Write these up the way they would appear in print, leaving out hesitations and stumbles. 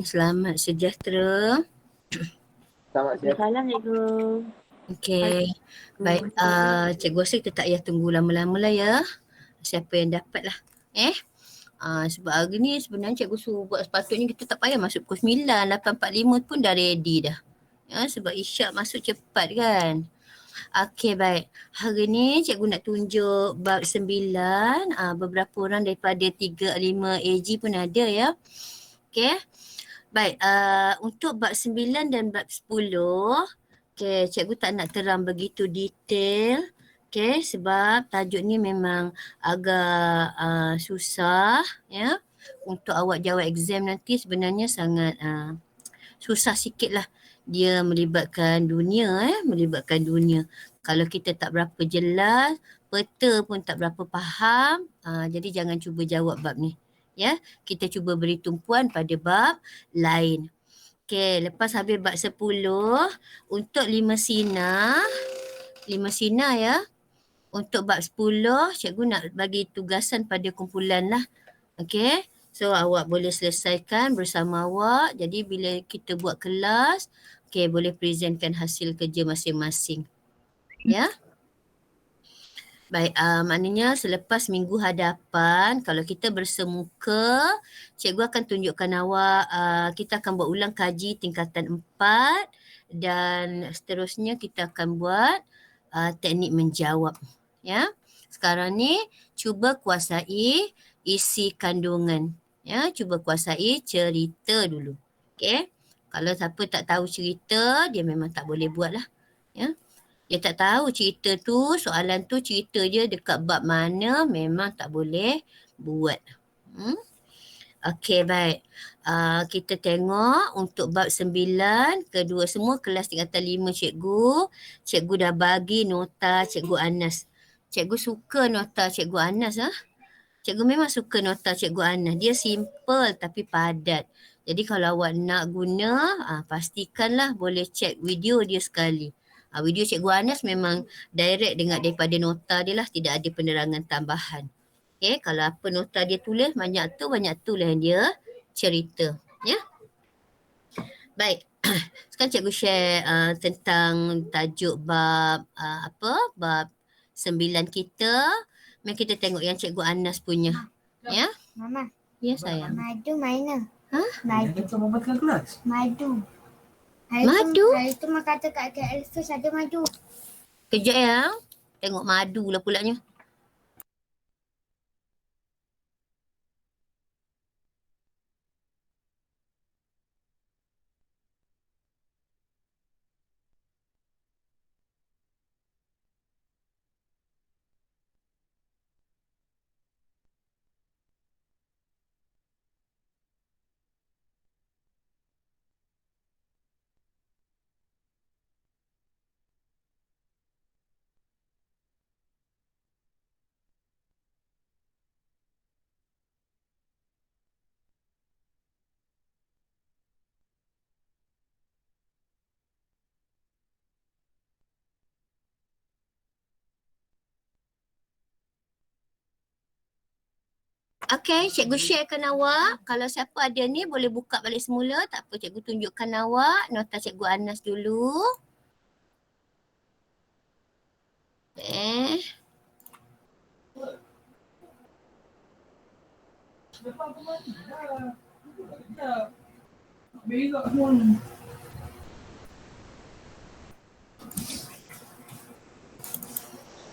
Selamat sejahtera. Selamat siang. Salam cikgu. Okey. Baik, cikgu rasa kita tak payah tunggu lama-lama lah ya. Siapa yang dapat lah. Sebab hari ni sebenarnya cikgu suruh buat sepatutnya kita tak payah masuk pukul 9, 8.45 pun dah ready dah. Ya, sebab isyak masuk cepat kan. Okey, baik. Hari ni cikgu nak tunjuk bab 9. Beberapa orang daripada 3-5 AG pun ada ya. Okey. Baik, untuk bab 9 dan bab 10, cikgu tak nak terang begitu detail. Sebab tajuk ni memang agak susah ya. Untuk awak jawab exam nanti sebenarnya sangat susah sikit lah. Dia melibatkan dunia melibatkan dunia. Kalau kita tak berapa jelas, peta pun tak berapa faham, jadi jangan cuba jawab bab ni. Ya, kita cuba beri tumpuan pada bab lain. Okey, lepas habis bab 10, untuk 5 sinar ya. Untuk bab 10, cikgu nak bagi tugasan pada kumpulan lah. Okey, so awak boleh selesaikan bersama awak. Jadi bila kita buat kelas, boleh presentkan hasil kerja masing-masing. Ya. Baik, maknanya selepas minggu hadapan, kalau kita bersemuka, cikgu akan tunjukkan awak, kita akan buat ulang kaji tingkatan 4 dan seterusnya kita akan buat teknik menjawab. Ya. Sekarang ni cuba kuasai isi kandungan. Ya, cuba kuasai cerita dulu. Okey. Kalau siapa tak tahu cerita, dia memang tak boleh buat lah. Ya. Dia tak tahu cerita tu, soalan tu cerita je dekat bab mana, memang tak boleh buat. Okey, baik. Kita tengok untuk bab 9, kedua semua kelas tingkatan 5 cikgu. Cikgu dah bagi nota cikgu Anas. Cikgu suka nota cikgu Anas. Cikgu memang suka nota cikgu Anas. Dia simple tapi padat. Jadi kalau awak nak guna, pastikanlah boleh cek video dia sekali. Video cikgu Anas memang direct daripada nota dia lah, tidak ada penerangan tambahan. Okey, kalau apa nota dia tulis, banyak tu lah yang dia cerita. Ya. Baik. Sekarang cikgu share tentang tajuk bab bab 9 kita. Mari kita tengok yang cikgu Anas punya. Ya. Mama. Ya sayang. Madu mana? Madu. Kita mau makan kelas. Madu. Madu? Hari tu mak kata kat KL First ada madu. Kejap ya. Tengok madu lah pulaknya. Okey, cikgu sharekan awak. Kalau siapa ada ni boleh buka balik semula. Tak apa, cikgu tunjukkan awak nota cikgu Anas dulu.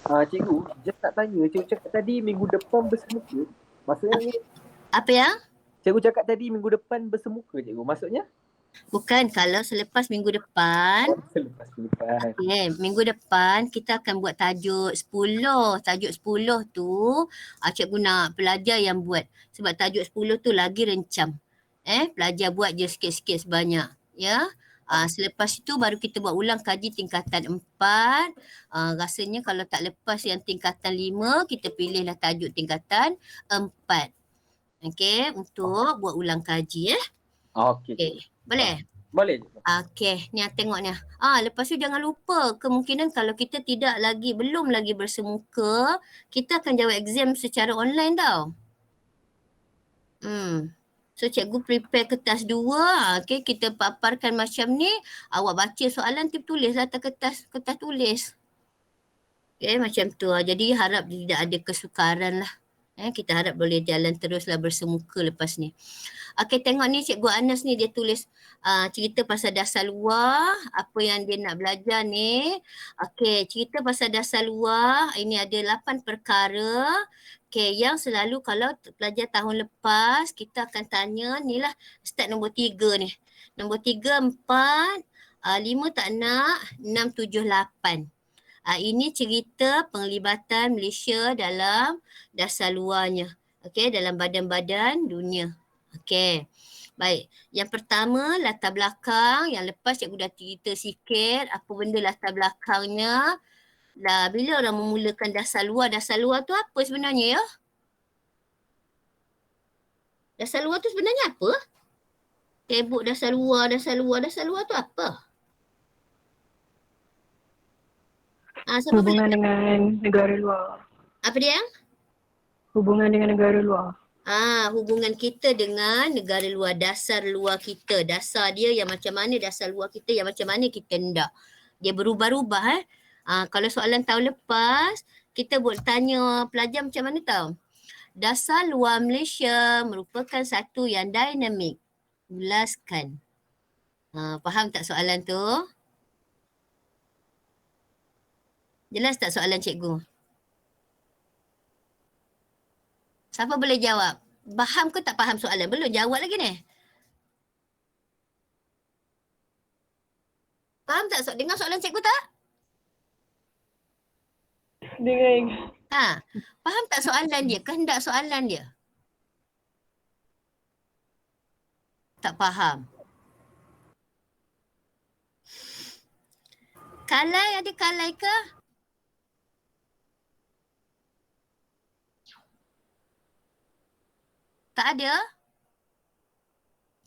Cikgu, just nak tanya, cikgu cakap tadi minggu depan bersemuka. Maksudnya ni, Apa ya? cikgu cakap tadi minggu depan bersemuka cikgu. Maksudnya? Bukan, kalau selepas minggu depan. Selepas minggu depan. Minggu depan kita akan buat tajuk 10. Tajuk 10 tu cikgu nak pelajar yang buat. Sebab tajuk 10 tu lagi rencam. Pelajar buat je sikit-sikit sebanyak. Ya. Selepas itu baru kita buat ulang kaji tingkatan 4. Rasanya kalau tak lepas yang tingkatan 5, kita pilihlah tajuk tingkatan 4. Okey, untuk buat ulang kaji Okey. Boleh? Boleh. Okey, ni tengok ni. Lepas tu jangan lupa, kemungkinan kalau kita belum lagi bersemuka, kita akan jawab exam secara online tau. So cikgu prepare kertas 2. Okay, kita paparkan macam ni. Awak baca soalan tulis atas kertas tulis. Okay, macam tu. Jadi harap tidak ada kesukaran lah. Kita harap boleh jalan teruslah bersemuka lepas ni. Okay, tengok ni Cikgu Anas ni dia tulis cerita pasal dasar luar, apa yang dia nak belajar ni. Okay, cerita pasal dasar luar, ini ada 8 perkara. Okay, yang selalu kalau pelajar tahun lepas, kita akan tanya ni lah start nombor 3 ni. Nombor 3, 4, 5 tak nak, 6, 7, 8. Ini cerita penglibatan Malaysia dalam dasar luarnya. Okey, dalam badan-badan dunia. Okey. Baik. Yang pertama latar belakang. Yang lepas cikgu dah cerita sikit apa benda latar belakangnya. Bila orang memulakan dasar luar tu apa sebenarnya ya? Dasar luar tu sebenarnya apa? Tebuk dasar luar tu apa? Hubungan dengan negara luar. Apa dia? Hubungan dengan negara luar. Hubungan kita dengan negara luar, dasar luar kita. Dasar dia yang macam mana, dasar luar kita yang macam mana kita hendak. Dia berubah-ubah kalau soalan tahun lepas, kita boleh tanya pelajar macam mana tahu? Dasar luar Malaysia merupakan satu yang dinamik. Ulaskan. Faham tak soalan tu? Jelas tak soalan cikgu? Siapa boleh jawab? Faham ke tak faham soalan? Belum jawab lagi ni. Faham tak? Dengar soalan cikgu tak? Dengar. Faham tak soalan dia? Kehendak soalan dia? Tak faham. Kalai ada kalai ke? Tak ada?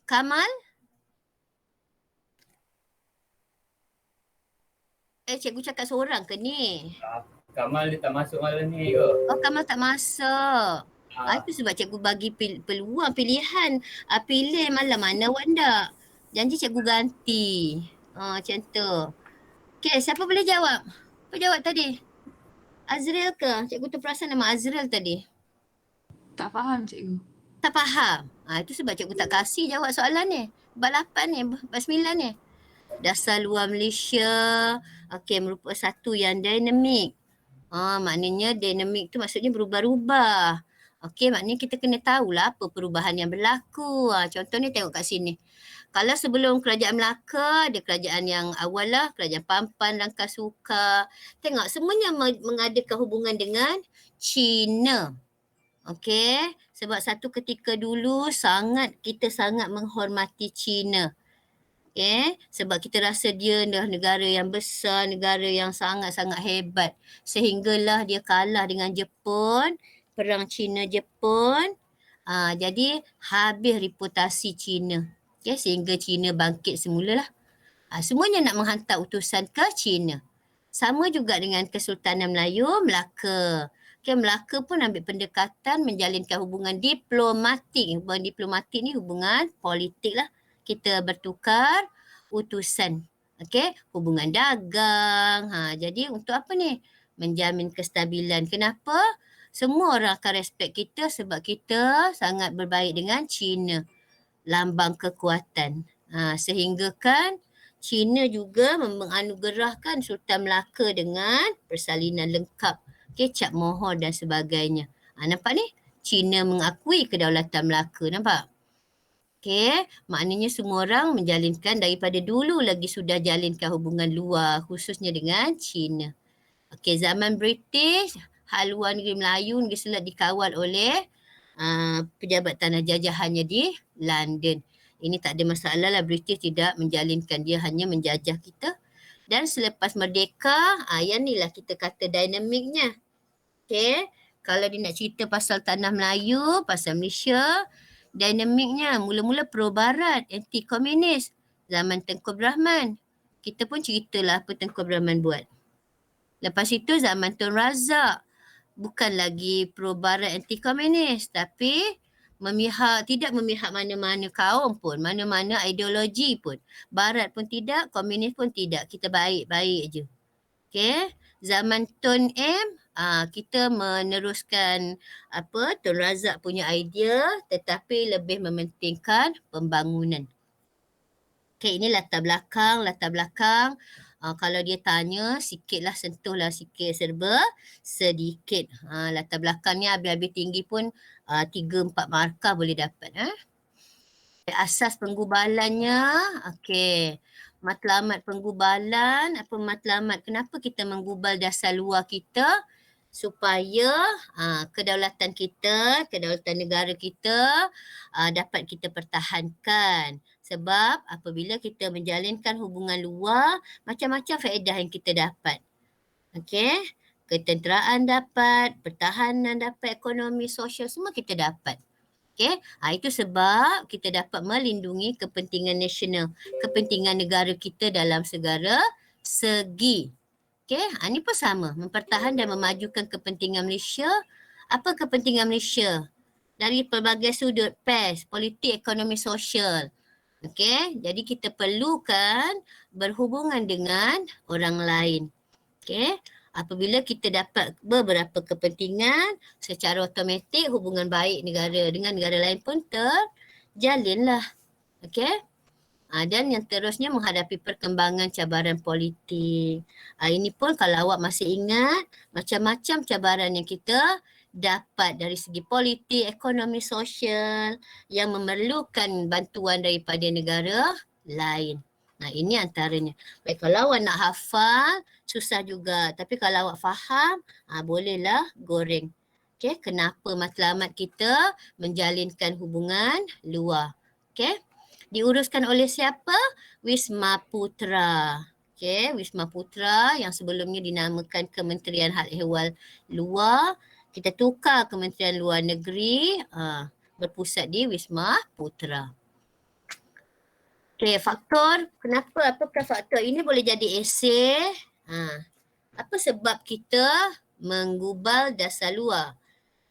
Kamal? Cikgu cakap seorang ke ni? Kamal dia tak masuk malam ni ke? Oh, Kamal tak masuk. Itu sebab cikgu bagi peluang pilihan. Pilih malam mana awak nak. Janji cikgu ganti. Macam tu. Okay, siapa boleh jawab? Apa jawab tadi? Azril ke? Cikgu terperasan nama Azril tadi. Tak faham cikgu. Tak faham? Itu sebab cikgu tak kasih jawab soalan ni. Bab 8 ni, bab 9 ni. Dasar luar Malaysia, merupakan satu yang dinamik. Maknanya dinamik tu maksudnya berubah-ubah. Maknanya kita kena tahulah apa perubahan yang berlaku. Contohnya tengok kat sini. Kalau sebelum kerajaan Melaka, ada kerajaan yang awal lah, kerajaan Pampan, Langkasuka. Tengok semuanya mengadakan hubungan dengan China. Sebab satu ketika dulu kita sangat menghormati China. Sebab kita rasa dia adalah negara yang besar, negara yang sangat-sangat hebat. Sehinggalah dia kalah dengan Jepun, perang China-Jepun. Jadi habis reputasi China. Sehingga China bangkit semula lah. Semuanya nak menghantar utusan ke China. Sama juga dengan Kesultanan Melayu, Melaka. Melaka pun ambil pendekatan menjalinkan hubungan diplomatik. Hubungan diplomatik ni hubungan politik lah. Kita bertukar utusan. Hubungan dagang. Jadi untuk apa ni? Menjamin kestabilan. Kenapa? Semua orang akan respect kita sebab kita sangat berbaik dengan China. Lambang kekuatan. Sehingga kan China juga menganugerahkan Sultan Melaka dengan persalinan lengkap. Cap mohon dan sebagainya. Nampak ni? China mengakui kedaulatan Melaka. Nampak? Maknanya semua orang menjalinkan daripada dulu lagi sudah jalinkan hubungan luar khususnya dengan China. Zaman British, hal luar negeri Melayu, Negeri Selat dikawal oleh pejabat tanah jajahannya di London. Ini tak ada masalah lah, British tidak menjalinkan, dia hanya menjajah kita. Dan selepas merdeka, yang ni lah kita kata dinamiknya. Kalau dia nak cerita pasal tanah Melayu, pasal Malaysia, dinamiknya mula-mula pro-barat, anti-komunis. Zaman Tengku Abdul Rahman. Kita pun ceritalah apa Tengku Abdul Rahman buat. Lepas itu zaman Tun Razak. Bukan lagi pro-barat, anti-komunis. Tapi tidak memihak mana-mana kaum pun, mana-mana ideologi pun. Barat pun tidak, komunis pun tidak. Kita baik-baik je. Okay. Zaman Tun M, kita meneruskan Tun Razak punya idea tetapi lebih mementingkan pembangunan. Okay, ini latar belakang. Kalau dia tanya, sentuhlah sikit serba sedikit. Latar belakang ni habis-habis tinggi pun 3-4 markah boleh dapat. Asas penggubalannya, okey. Matlamat penggubalan, matlamat kenapa kita menggubal dasar luar kita? Supaya kedaulatan kita, kedaulatan negara kita dapat kita pertahankan. Sebab apabila kita menjalinkan hubungan luar, macam-macam faedah yang kita dapat. Okey, ketenteraan dapat, pertahanan dapat, ekonomi, sosial semua kita dapat. Okey, itu sebab kita dapat melindungi kepentingan nasional, kepentingan negara kita dalam segala segi. Okey, ini pun sama, mempertahan dan memajukan kepentingan Malaysia. Apa kepentingan Malaysia? Dari pelbagai sudut, PES, politik, ekonomi, sosial. Okey, jadi kita perlukan berhubungan dengan orang lain. Okey, apabila kita dapat beberapa kepentingan, secara automatik hubungan baik negara dengan negara lain pun terjalinlah. Okey. Dan yang terusnya menghadapi perkembangan cabaran politik. Ini pun kalau awak masih ingat, macam-macam cabaran yang kita dapat dari segi politik, ekonomi, sosial yang memerlukan bantuan daripada negara lain. Ini antaranya. Baik, kalau awak nak hafal, susah juga. Tapi kalau awak faham, bolehlah goreng. Okay, kenapa matlamat kita menjalinkan hubungan luar? Okay, diuruskan oleh siapa? Wisma Putra. Okay, Wisma Putra yang sebelumnya dinamakan Kementerian Hal Ehwal Luar. Kita tukar Kementerian Luar Negeri berpusat di Wisma Putra. Okay, faktor. Kenapa? Apakah faktor ini boleh jadi esei? Apa sebab kita menggubal dasar luar?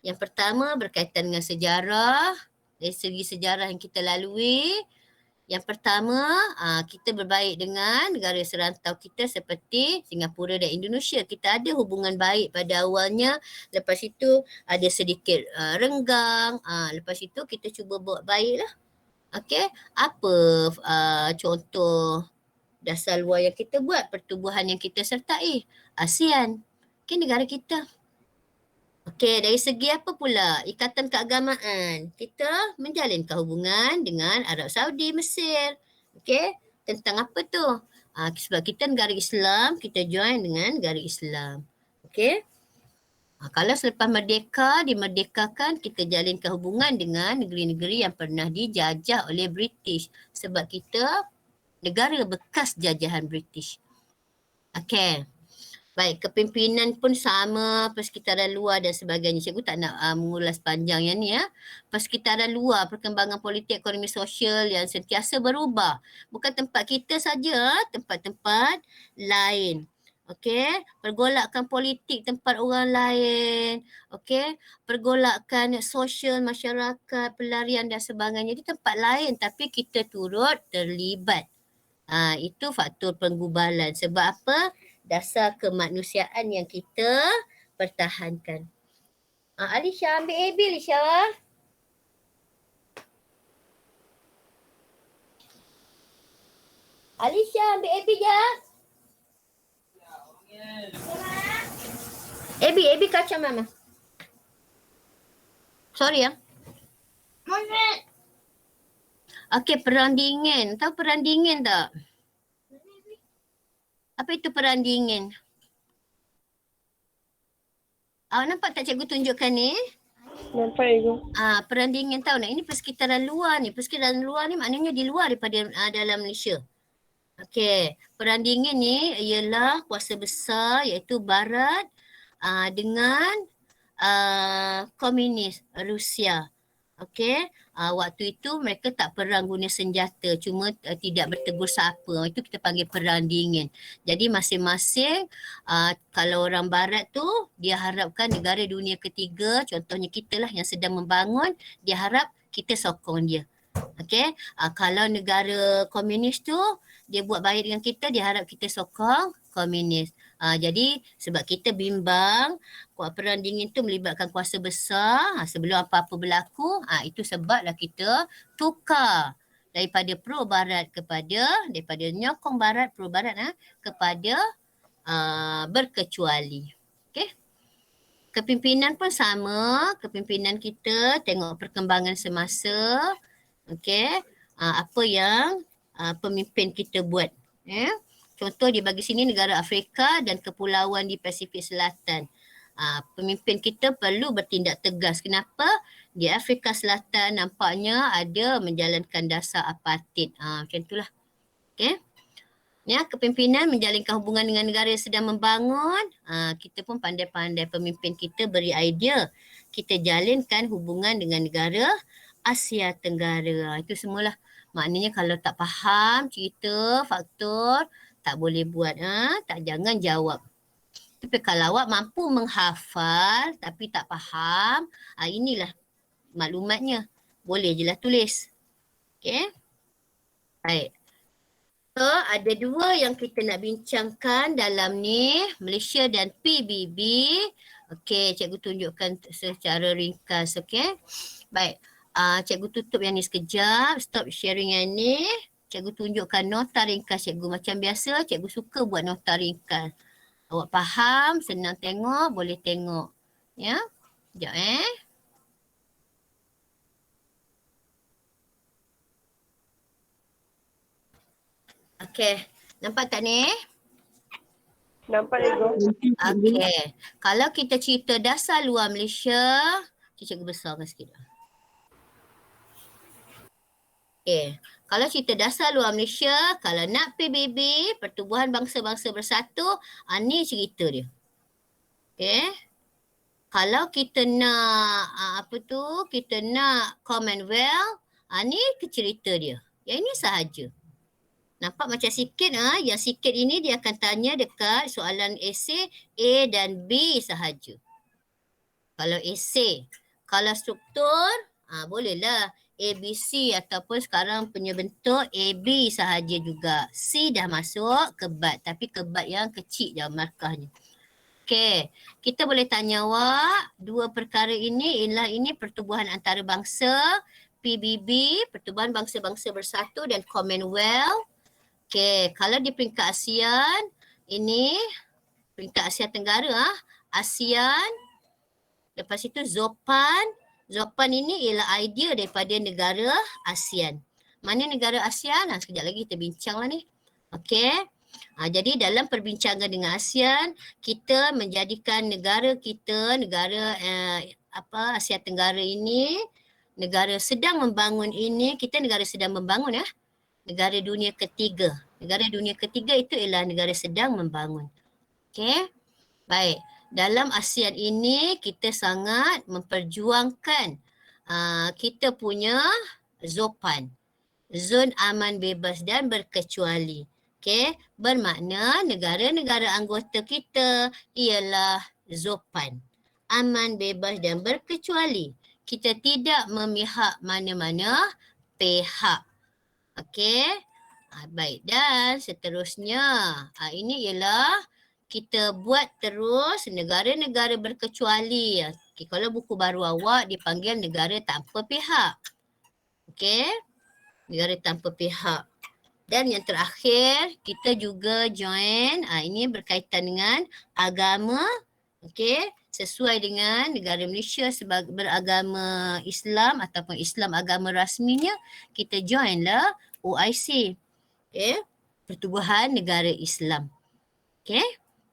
Yang pertama berkaitan dengan sejarah. Dari segi sejarah yang kita lalui. Yang pertama, kita berbaik dengan negara serantau kita seperti Singapura dan Indonesia. Kita ada hubungan baik pada awalnya. Lepas itu ada sedikit renggang. Lepas itu kita cuba buat baiklah. Okey, apa contoh dasar luar yang kita buat? Pertubuhan yang kita sertai. ASEAN. Okey, negara kita. Okey, dari segi apa pula? Ikatan keagamaan. Kita menjalinkan hubungan dengan Arab Saudi, Mesir. Okey, tentang apa tu? Sebab kita negara Islam, kita join dengan negara Islam. Okey. Kalau selepas merdeka, dimerdekakan, kita jalinkan hubungan dengan negeri-negeri yang pernah dijajah oleh British. Sebab kita negara bekas jajahan British. Okey. Baik, kepimpinan pun sama, persekitaran luar dan sebagainya. Cikgu tak nak mengulas panjang yang ni ya. Persekitaran luar, perkembangan politik, ekonomi, sosial yang sentiasa berubah. Bukan tempat kita saja, tempat-tempat lain. Okey, pergolakan politik tempat orang lain. Okey, pergolakan sosial masyarakat, pelarian dan sebagainya di tempat lain tapi kita turut terlibat. Itu faktor penggubalan. Sebab apa? Dasar kemanusiaan yang kita pertahankan. Alisha ambil AB Alisha. Alisha ambil AB je. AB kacang mama. Sorry ya. Okey, perang dingin. Tahu perang dingin tak? Apa itu perang dingin? Awak nampak tak cikgu tunjukkan ni? Nampak Cikgu. Perang dingin tahu nak? Ini persekitaran luar ni. Persekitaran luar ni maknanya di luar daripada dalam Malaysia. Okey, perang dingin ni ialah kuasa besar iaitu Barat dengan komunis Rusia. Okey, waktu itu mereka tak perang guna senjata, cuma tidak bertegur sapa. Itu kita panggil perang dingin. Jadi masing-masing kalau orang Barat tu dia harapkan negara dunia ketiga, contohnya kita lah yang sedang membangun, dia harap kita sokong dia. Okey, kalau negara komunis tu dia buat baik dengan kita, dia harap kita sokong komunis. Jadi sebab kita bimbang perang dingin tu melibatkan kuasa besar, sebelum apa-apa berlaku, itu sebablah kita tukar daripada pro barat daripada nyokong barat, pro barat kepada berkecuali. Okey. Kepimpinan pun sama, kepimpinan kita tengok perkembangan semasa. Okey, apa yang pemimpin kita buat. Contoh dia bagi sini negara Afrika dan kepulauan di Pasifik Selatan. Pemimpin kita perlu bertindak tegas. Kenapa? Di Afrika Selatan nampaknya ada menjalankan dasar apartheid. Macam itulah. Okey. Ya, kepimpinan menjalinkan hubungan dengan negara yang sedang membangun. Kita pun pandai-pandai, pemimpin kita beri idea. Kita jalinkan hubungan dengan negara Asia Tenggara. Itu semualah. Maknanya kalau tak faham cerita, faktor, tak boleh buat. Jangan jawab. Tapi kalau awak mampu menghafal tapi tak faham, inilah maklumatnya. Boleh je lah tulis. Okay. Baik. So, ada dua yang kita nak bincangkan dalam ni, Malaysia dan PBB. Okey, cikgu tunjukkan secara ringkas, okey. Baik, cikgu tutup yang ni sekejap, stop sharing yang ni. Cikgu tunjukkan nota ringkas cikgu. Macam biasa, cikgu suka buat nota ringkas. Awak faham, senang tengok, boleh tengok. Ya, sekejap Okey, nampak tak ni? Nampak cikgu? Okey, kalau kita cerita dasar luar Malaysia, cikgu besarkan sikit. Okey, kalau cerita dasar luar Malaysia, kalau nak PBB, Pertubuhan Bangsa-Bangsa Bersatu, ni cerita dia. Okey. Kalau kita nak kita nak Commonwealth, ni cerita dia. Yang ini sahaja. Nampak macam sikit, yang sikit ini dia akan tanya dekat soalan esei A dan B sahaja. Kalau esei. Kalau struktur, bolehlah ABC ataupun sekarang punya bentuk AB sahaja juga. C dah masuk kebat, tapi kebat yang kecil je markahnya. Okey, kita boleh tanya awak, dua perkara ini pertubuhan antarabangsa, PBB, Pertubuhan Bangsa-Bangsa Bersatu dan Commonwealth. Okey, kalau di peringkat ASEAN, ini peringkat Asia Tenggara, ASEAN. Lepas itu ZOPAN. ZOPAN ini ialah idea daripada negara ASEAN. Mana negara ASEAN? Sekejap lagi kita bincanglah ni. Okey. Jadi dalam perbincangan dengan ASEAN, kita menjadikan negara kita, Asia Tenggara ini, negara sedang membangun ini, kita negara sedang membangun negara dunia ketiga. Negara dunia ketiga itu ialah negara sedang membangun. Okey. Baik. Dalam ASEAN ini kita sangat memperjuangkan kita punya ZOPAN. Zon aman bebas dan berkecuali. Okey. Bermakna negara-negara anggota kita ialah ZOPAN. Aman bebas dan berkecuali. Kita tidak memihak mana-mana pihak. Okey. Baik, dan seterusnya. Ini ialah kita buat terus negara-negara berkecuali. Okay, kalau buku baru awak dipanggil negara tanpa pihak. Okey. Negara tanpa pihak. Dan yang terakhir, kita juga join, ini berkaitan dengan agama. Okey. Sesuai dengan negara Malaysia sebagai beragama Islam ataupun Islam agama rasminya, kita join lah OIC. Okey. Pertubuhan Negara Islam. Okey.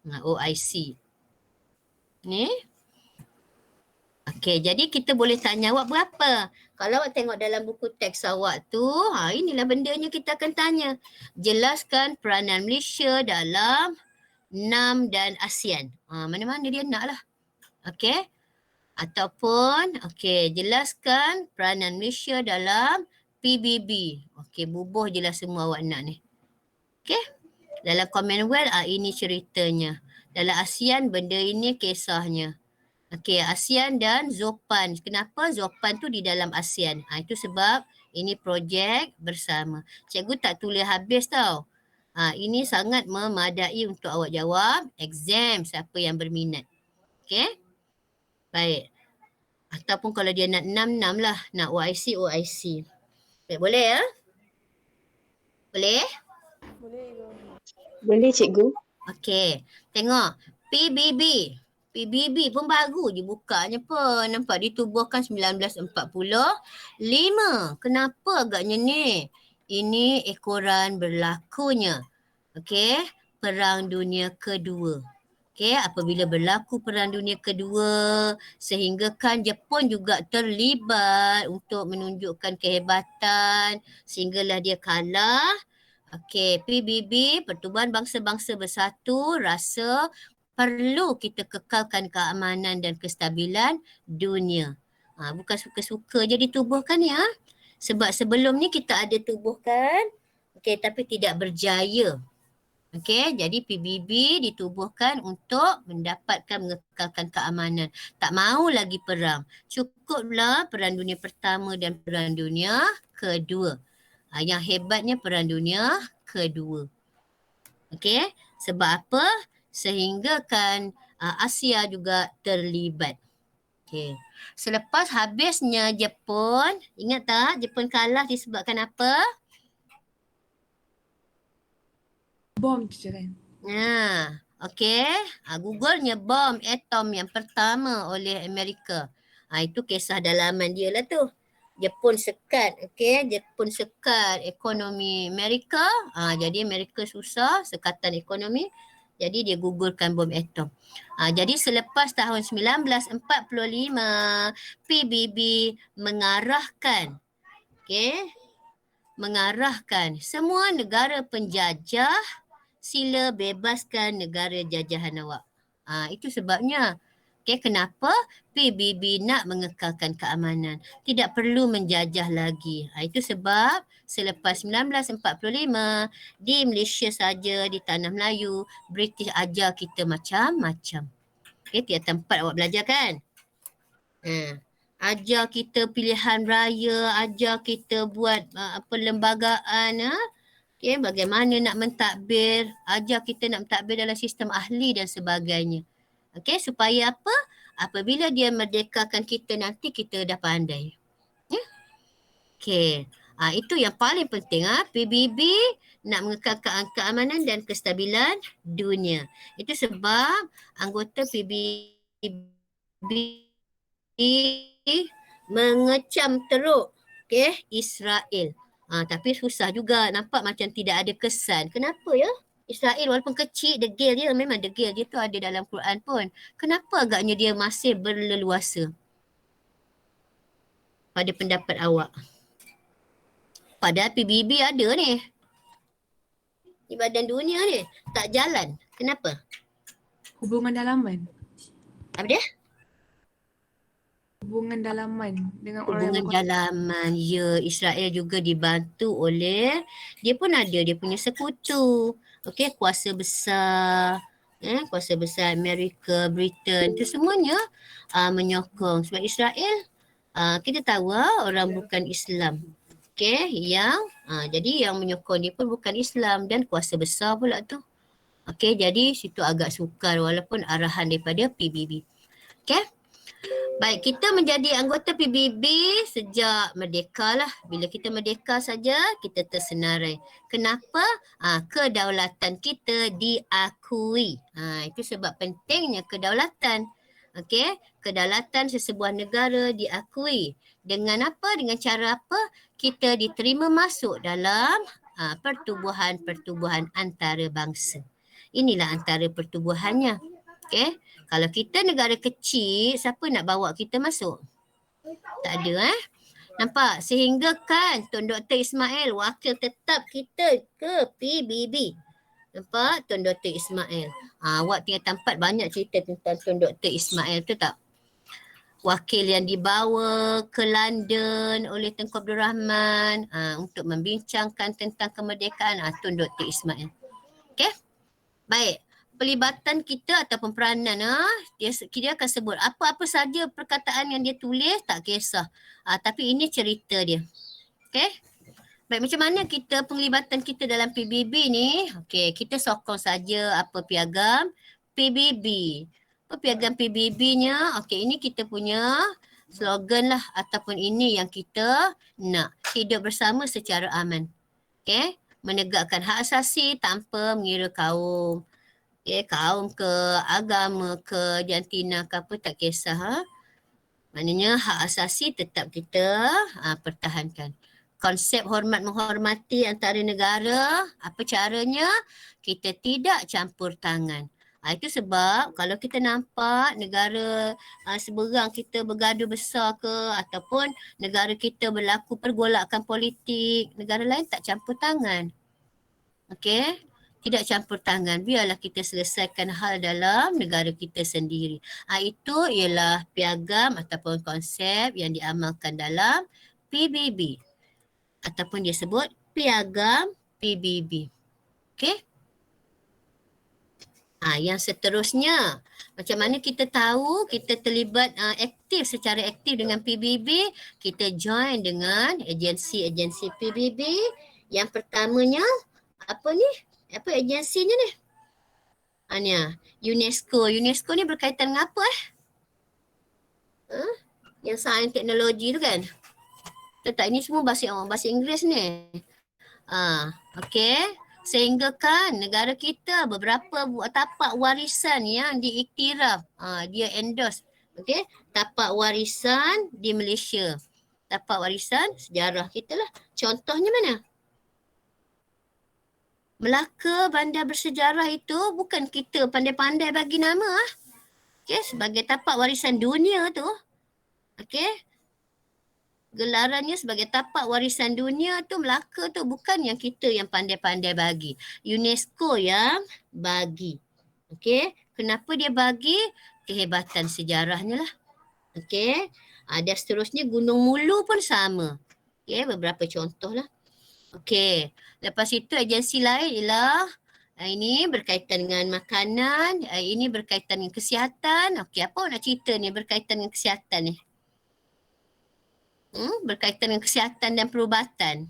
OIC. Ni. Okey, jadi kita boleh tanya awak berapa? Kalau awak tengok dalam buku teks awak tu, inilah bendanya kita akan tanya. Jelaskan peranan Malaysia dalam NAM dan ASEAN. Mana-mana dia nak lah. Okey. Ataupun, jelaskan peranan Malaysia dalam PBB. Okey, bubuh je lah semua awak nak ni. Okey. Dalam Commonwealth, ini ceritanya. Dalam ASEAN, benda ini kisahnya. Okey, ASEAN dan Zopan. Kenapa Zopan tu di dalam ASEAN? Itu sebab ini projek bersama. Cikgu tak tulis habis tau. Ini sangat memadai untuk awak jawab exam siapa yang berminat. Okey? Baik. Ataupun kalau dia nak 6 lah. Nak OIC. Baik, boleh ya? Boleh? Boleh cikgu. Okey. Tengok. PBB pun baru je bukanya pun. Nampak ditubuhkan 1945. Kenapa agaknya ni? Ini ekoran berlakunya. Okey. Perang Dunia Kedua. Okey, apabila berlaku Perang Dunia Kedua, sehinggakan Jepun juga terlibat untuk menunjukkan kehebatan sehinggalah dia kalah. Okey, PBB, Pertubuhan Bangsa-Bangsa Bersatu, rasa perlu kita kekalkan keamanan dan kestabilan dunia. Bukan suka-suka je ditubuhkan ya. Sebab sebelum ni kita ada tubuhkan, okey, tapi tidak berjaya. Okey, jadi PBB ditubuhkan untuk mendapatkan mengekalkan keamanan. Tak mahu lagi perang. Cukuplah Perang Dunia Pertama dan Perang Dunia Kedua. Yang hebatnya Perang Dunia Kedua. Okey, sebab apa? Sehinggakan Asia juga terlibat. Okey. Selepas habisnya Jepun, ingat tak Jepun kalah disebabkan apa? Bom je kan? Okey. Google-nya bom atom yang pertama oleh Amerika. Itu kisah dalaman dia lah tu. Jepun sekat, okey. Jepun sekat ekonomi Amerika. Jadi Amerika susah, sekatan ekonomi. Jadi dia gugurkan bom atom. Jadi selepas tahun 1945, PBB mengarahkan, okey, mengarahkan semua negara penjajah sila bebaskan negara jajahan awak. Itu sebabnya. Okay, kenapa PBB nak mengekalkan keamanan? Tidak perlu menjajah lagi. Itu sebab selepas 1945 di Malaysia saja, di Tanah Melayu, British ajar kita macam-macam. Okay, tiap tempat awak belajar kan? Ajar kita pilihan raya, ajar kita buat perlembagaan, okay, bagaimana nak mentadbir, ajar kita nak mentadbir dalam sistem ahli dan sebagainya. Okey, supaya apa? Apabila dia merdekakan kita nanti kita dah pandai. Ya? Okey. Itu yang paling penting. PBB nak mengekalkan keamanan dan kestabilan dunia. Itu sebab anggota PBB mengecam teruk, okey, Israel. Tapi susah juga, nampak macam tidak ada kesan. Kenapa ya? Israel walaupun kecil, degil dia, memang degil dia tu ada dalam Quran pun. Kenapa agaknya dia masih berleluasa? Pada pendapat awak. Padahal PBB ada ni. Di badan dunia ni. Tak jalan. Kenapa? Hubungan dalaman. Apa dia? Hubungan dalaman dengan orang Hubungan dalaman. Ya, Israel juga dibantu oleh, dia pun ada dia punya sekutu. Okey, kuasa besar. Kuasa besar Amerika, Britain, tu semuanya menyokong. Sebab Israel, kita tahu orang bukan Islam. Okey, yang jadi yang menyokong dia pun bukan Islam dan kuasa besar pula tu. Okey, jadi situ agak sukar walaupun arahan daripada PBB. Okey. Baik, kita menjadi anggota PBB sejak merdeka lah. Bila kita merdeka saja, kita tersenarai. Kenapa? Kedaulatan kita diakui. Itu sebab pentingnya kedaulatan. Okey, kedaulatan sesebuah negara diakui. Dengan apa? Dengan cara apa? Kita diterima masuk dalam pertubuhan-pertubuhan antarabangsa. Inilah antara pertubuhannya. Okey. Kalau kita negara kecil, siapa nak bawa kita masuk? Tak ada Nampak? Sehingga kan Tun Dr. Ismail wakil tetap kita ke PBB. Nampak? Tun Dr. Ismail. Awak tinggal tempat banyak cerita tentang Tun Dr. Ismail tu tak? Wakil yang dibawa ke London oleh Tengku Abdul Rahman untuk membincangkan tentang kemerdekaan Tun Dr. Ismail. Okey? Baik. pelibatan kita ataupun peranan, dia akan sebut apa-apa saja perkataan yang dia tulis, tak kisah. Tapi ini cerita dia. Okey? Baik, macam mana kita penglibatan kita dalam PBB ni? Okey, kita sokong saja apa piagam PBB. Apa piagam PBB-nya? Okey, ini kita punya slogan lah ataupun ini yang kita nak. Hidup bersama secara aman. Okey? Menegakkan hak asasi tanpa mengira kaum. Kaum ke, agama ke, jantina ke apa, tak kisah. Maknanya hak asasi tetap kita pertahankan. Konsep hormat menghormati antara negara, apa caranya? Kita tidak campur tangan. Itu sebab kalau kita nampak negara seberang kita bergaduh besar ke ataupun negara kita berlaku pergolakan politik, negara lain tak campur tangan. Okey? Tidak campur tangan. Biarlah kita selesaikan hal dalam negara kita sendiri. Itu ialah piagam ataupun konsep yang diamalkan dalam PBB. Ataupun dia sebut piagam PBB. Okey? Yang seterusnya, macam mana kita tahu kita terlibat secara aktif dengan PBB, kita join dengan agensi-agensi PBB. Yang pertamanya, apa agensinya ni? UNESCO. UNESCO ni berkaitan dengan apa Yang sains teknologi tu kan? Tak, ini semua bahasa Inggeris ni. Okey. Sehingga kan negara kita beberapa tapak warisan yang diiktiraf. Dia endorse. Okey. Tapak warisan di Malaysia. Tapak warisan sejarah kita lah. Contohnya mana? Melaka, bandar bersejarah itu bukan kita pandai-pandai bagi nama. Okey, sebagai tapak warisan dunia tu. Okey. Gelarannya sebagai tapak warisan dunia tu, Melaka tu bukan yang kita yang pandai-pandai bagi. UNESCO yang bagi. Okey. Kenapa dia bagi? Kehebatan sejarahnya lah. Okey. Dan seterusnya Gunung Mulu pun sama. Okey, beberapa contoh lah. Okey. Lepas itu agensi lain ialah ini berkaitan dengan makanan, ini berkaitan dengan kesihatan. Okey, apa nak cerita ni berkaitan dengan kesihatan ni? Berkaitan dengan kesihatan dan perubatan.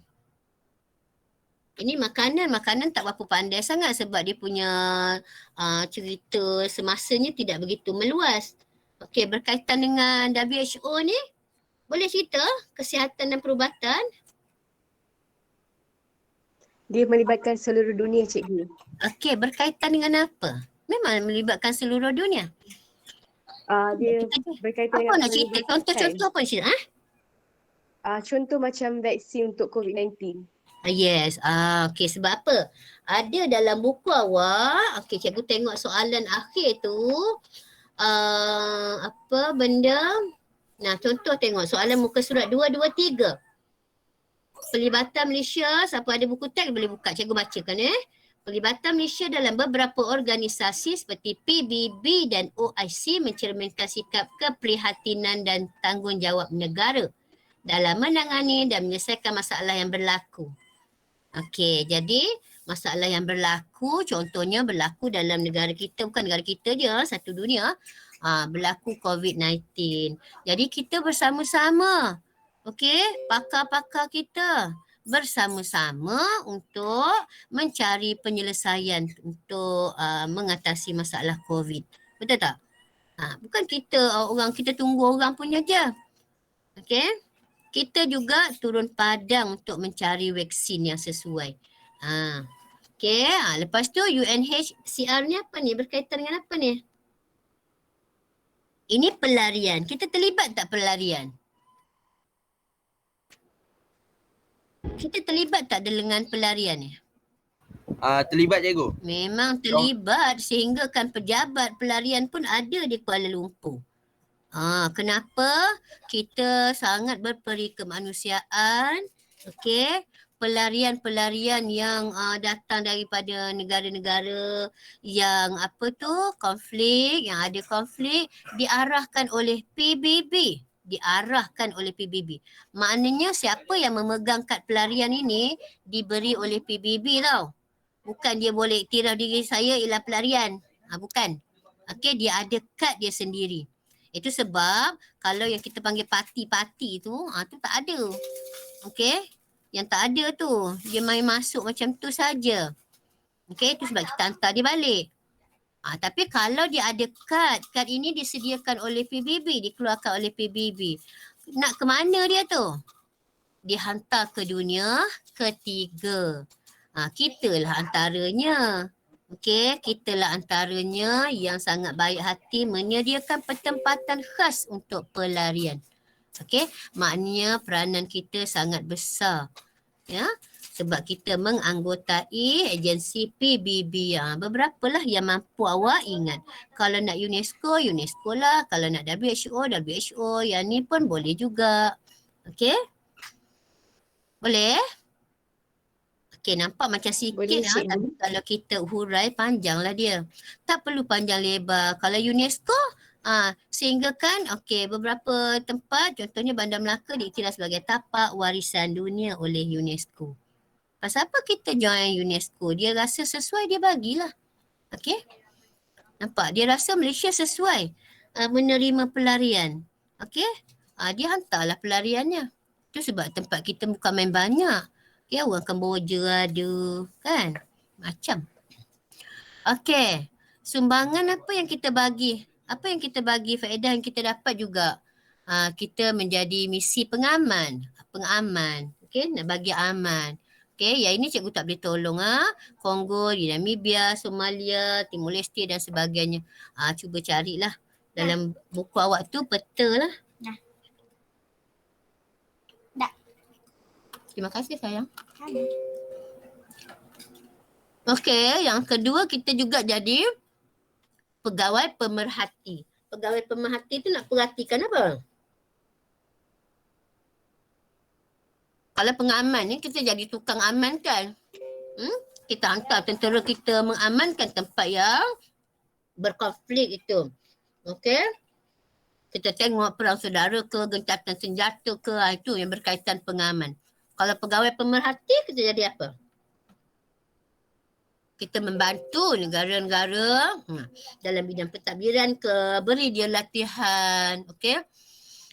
Ini makanan tak berapa pandai sangat sebab dia punya cerita semasanya tidak begitu meluas. Okey, berkaitan dengan WHO ni, boleh cerita kesihatan dan perubatan? Dia melibatkan seluruh dunia, cikgu. Okey, berkaitan dengan apa? Memang melibatkan seluruh dunia. Dia berkaitan dengan apa nak cerita? Contoh-contoh apa cerita? Contoh macam vaksin untuk COVID-19. Yes. Okey, sebab apa? Ada dalam buku awak, okey cikgu tengok soalan akhir tu, apa benda? Nah, contoh tengok soalan muka surat 223. Pelibatan Malaysia, siapa ada buku teks boleh buka, cikgu bacakan Pelibatan Malaysia dalam beberapa organisasi seperti PBB dan OIC mencerminkan sikap keprihatinan dan tanggungjawab negara dalam menangani dan menyelesaikan masalah yang berlaku. Okey, jadi masalah yang berlaku, contohnya berlaku dalam negara kita, bukan negara kita je, satu dunia, berlaku COVID-19. Jadi kita bersama-sama, okey, pakar-pakar kita bersama-sama untuk mencari penyelesaian untuk mengatasi masalah COVID. Betul tak? Bukan kita tunggu orang punya je. Okey? Kita juga turun padang untuk mencari vaksin yang sesuai. Okey, lepas tu UNHCR ni apa ni? Berkaitan dengan apa ni? Ini pelarian. Kita terlibat tak pelarian? Kita terlibat tak dengan pelarian ni? Terlibat cikgu. Memang terlibat sehingga kan pejabat pelarian pun ada di Kuala Lumpur. Kenapa? Kita sangat berperi kemanusiaan. Okey. Pelarian-pelarian yang datang daripada negara-negara yang konflik, yang ada konflik diarahkan oleh PBB. Maknanya siapa yang memegang kad pelarian ini diberi oleh PBB tau. Bukan dia boleh iktiraf diri saya ialah pelarian. Bukan. Okey, dia ada kad dia sendiri. Itu sebab kalau yang kita panggil parti-parti tu, tu tak ada. Okey? Yang tak ada tu, dia main masuk macam tu saja. Okey, itu sebab kita hantar dia balik. Tapi kalau dia ada kad ini disediakan oleh PBB, dikeluarkan oleh PBB. Nak ke mana dia tu? Dihantar ke dunia ketiga. Kitalah antaranya. Okey, kitalah antaranya yang sangat baik hati menyediakan pertempatan khas untuk pelarian. Okey, maknanya peranan kita sangat besar. Ya, sebab kita menganggotai agensi PBB. Beberapa lah yang mampu awak ingat. Kalau nak UNESCO, UNESCO lah. Kalau nak WHO, WHO. Yang ni pun boleh juga. Okey? Boleh? Okey, nampak macam sikit Boleh, cikgu. tapi kalau kita hurai panjanglah dia. Tak perlu panjang lebar. Kalau UNESCO, sehinggakan beberapa tempat, contohnya Bandar Melaka diiktiraf sebagai tapak warisan dunia oleh UNESCO. Pasal apa kita join UNESCO? Dia rasa sesuai, dia bagilah. Okey? Nampak? Dia rasa Malaysia sesuai menerima pelarian. Okey? Dia hantarlah pelariannya. Itu sebab tempat kita bukan main banyak. Okay, orang Kemboja ada, kan? Macam. Okey. Sumbangan apa yang kita bagi? Apa yang kita bagi, faedah yang kita dapat juga. Kita menjadi misi pengaman. Okey, nak bagi aman. Okey, yang ini cikgu tak boleh tolong. Kongo, di Namibia, Somalia, Timur Leste dan sebagainya. Cuba carilah. Dalam buku awak tu peta lah. Dah. Terima kasih sayang. Ada. Okey, yang kedua kita juga jadi pegawai pemerhati. Pegawai pemerhati tu nak perhatikan apa? Kalau pengaman ni kita jadi tukang aman kan? Kita hantar tentera kita mengamankan tempat yang berkonflik itu. Okey? Kita tengok perang saudara ke, gencatan senjata ke, itu yang berkaitan pengaman. Kalau pegawai pemerhati kita jadi apa? Kita membantu negara-negara dalam bidang pentadbiran ke, beri dia latihan. Okey?